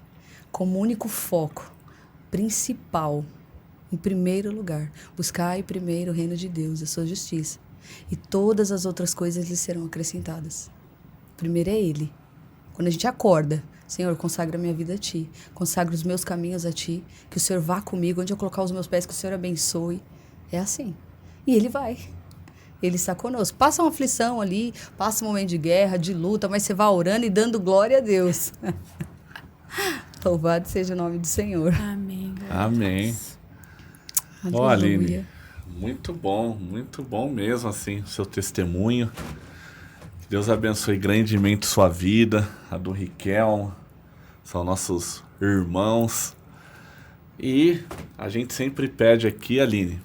Speaker 1: como único foco, principal, em primeiro lugar. Buscai primeiro o reino de Deus, a sua justiça. E todas as outras coisas lhe serão acrescentadas. Primeiro é Ele. Quando a gente acorda, Senhor, consagra minha vida a Ti. Consagra os meus caminhos a Ti. Que o Senhor vá comigo, onde eu colocar os meus pés, que o Senhor abençoe. É assim. E Ele vai. Ele está conosco. Passa uma aflição ali, passa um momento de guerra, de luta, mas você vai orando e dando glória a Deus. Louvado seja o nome do Senhor.
Speaker 2: Amém.
Speaker 3: Amém.
Speaker 1: Aleluia.
Speaker 3: Ó, Aline, muito bom mesmo, assim, o seu testemunho. Que Deus abençoe grandemente sua vida, a do Riquelme, são nossos irmãos. E a gente sempre pede aqui, Aline,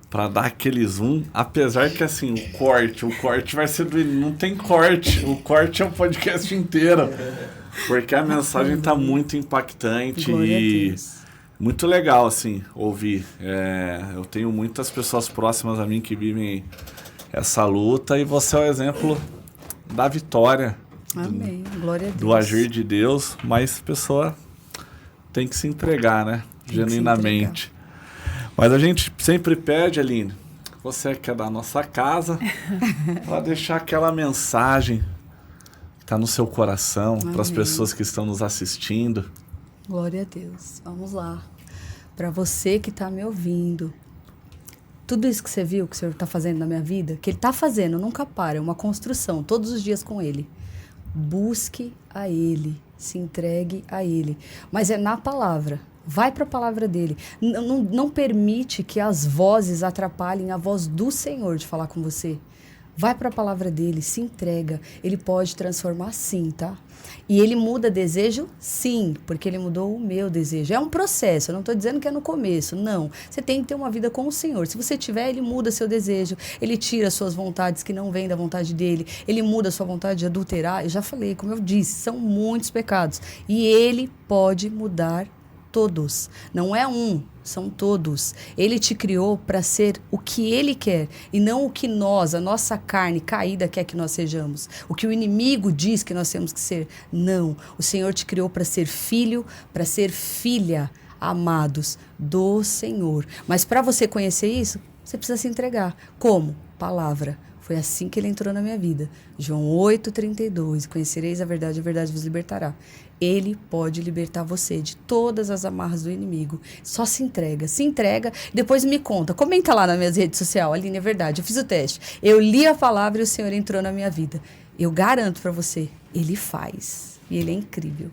Speaker 3: para dar aquele zoom, apesar que assim, o corte vai ser do... Não tem corte, o corte é o podcast inteiro, porque a mensagem tá muito impactante.
Speaker 1: Glória
Speaker 3: e
Speaker 1: a Deus.
Speaker 3: muito legal, assim, ouvir. Eu tenho muitas pessoas próximas a mim que vivem essa luta e você é o exemplo da vitória.
Speaker 1: Amém. Glória a Deus.
Speaker 3: Do agir de Deus, mas a pessoa tem que se entregar, né?
Speaker 1: Tem que se
Speaker 3: Genuinamente. Mas a gente sempre pede, Aline, você que é da nossa casa, para deixar aquela mensagem que está no seu coração, para as
Speaker 1: Amém.
Speaker 3: pessoas que estão nos assistindo.
Speaker 1: Glória a Deus. Vamos lá. Para você que está me ouvindo, tudo isso que você viu que o Senhor está fazendo na minha vida, que Ele está fazendo, nunca para, é uma construção, todos os dias com Ele. Busque a Ele, se entregue a Ele. Mas é na palavra. Vai para a palavra dele. Não permite que as vozes atrapalhem a voz do Senhor de falar com você. Vai para a palavra dele, se entrega. Ele pode transformar sim, tá? E ele muda desejo? Sim, porque ele mudou o meu desejo. É um processo, eu não estou dizendo que é no começo, não. Você tem que ter uma vida com o Senhor. Se você tiver, ele muda seu desejo. Ele tira suas vontades que não vêm da vontade dele. Ele muda a sua vontade de adulterar. Eu já falei, como eu disse, são muitos pecados. E ele pode mudar todos. Não é um, são todos. Ele te criou para ser o que ele quer e não o que nós, a nossa carne caída quer que nós sejamos. O que o inimigo diz que nós temos que ser. Não. O Senhor te criou para ser filho, para ser filha, amados do Senhor. Mas para você conhecer isso, você precisa se entregar. Como? Palavra. Foi assim que ele entrou na minha vida. João 8,32. Conhecereis a verdade vos libertará. Ele pode libertar você de todas as amarras do inimigo. Só se entrega, depois me conta. Comenta lá nas minhas redes sociais. Aline, é verdade, eu fiz o teste. Eu li a palavra e o Senhor entrou na minha vida. Eu garanto para você, Ele faz. E Ele é incrível.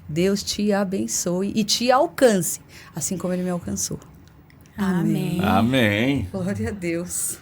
Speaker 1: Deus te abençoe e te alcance, assim como Ele me alcançou.
Speaker 2: Amém.
Speaker 3: Amém.
Speaker 1: Glória a Deus.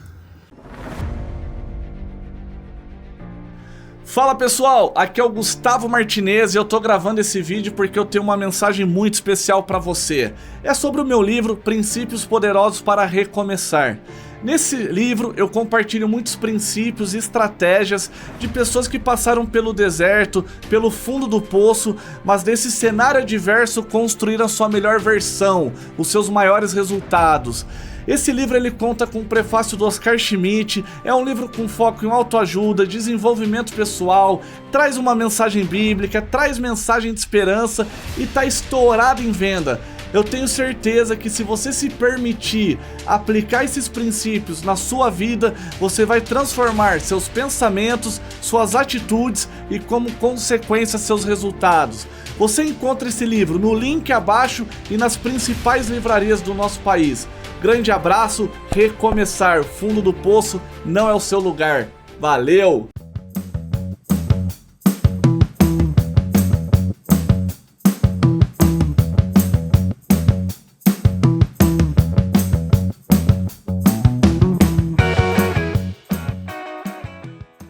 Speaker 3: Fala pessoal, aqui é o Gustavo Martinez e eu tô gravando esse vídeo porque eu tenho uma mensagem muito especial para você. É sobre o meu livro Princípios Poderosos para Recomeçar. Nesse livro eu compartilho muitos princípios e estratégias de pessoas que passaram pelo deserto, pelo fundo do poço, mas desse cenário adverso construíram a sua melhor versão, os seus maiores resultados. Esse livro ele conta com o prefácio do Oscar Schmidt, é um livro com foco em autoajuda, desenvolvimento pessoal, traz uma mensagem bíblica, traz mensagem de esperança e tá estourado em venda. Eu tenho certeza que se você se permitir aplicar esses princípios na sua vida, você vai transformar seus pensamentos, suas atitudes e como consequência seus resultados. Você encontra esse livro no link abaixo e nas principais livrarias do nosso país. Grande abraço, recomeçar, fundo do poço não é o seu lugar. Valeu!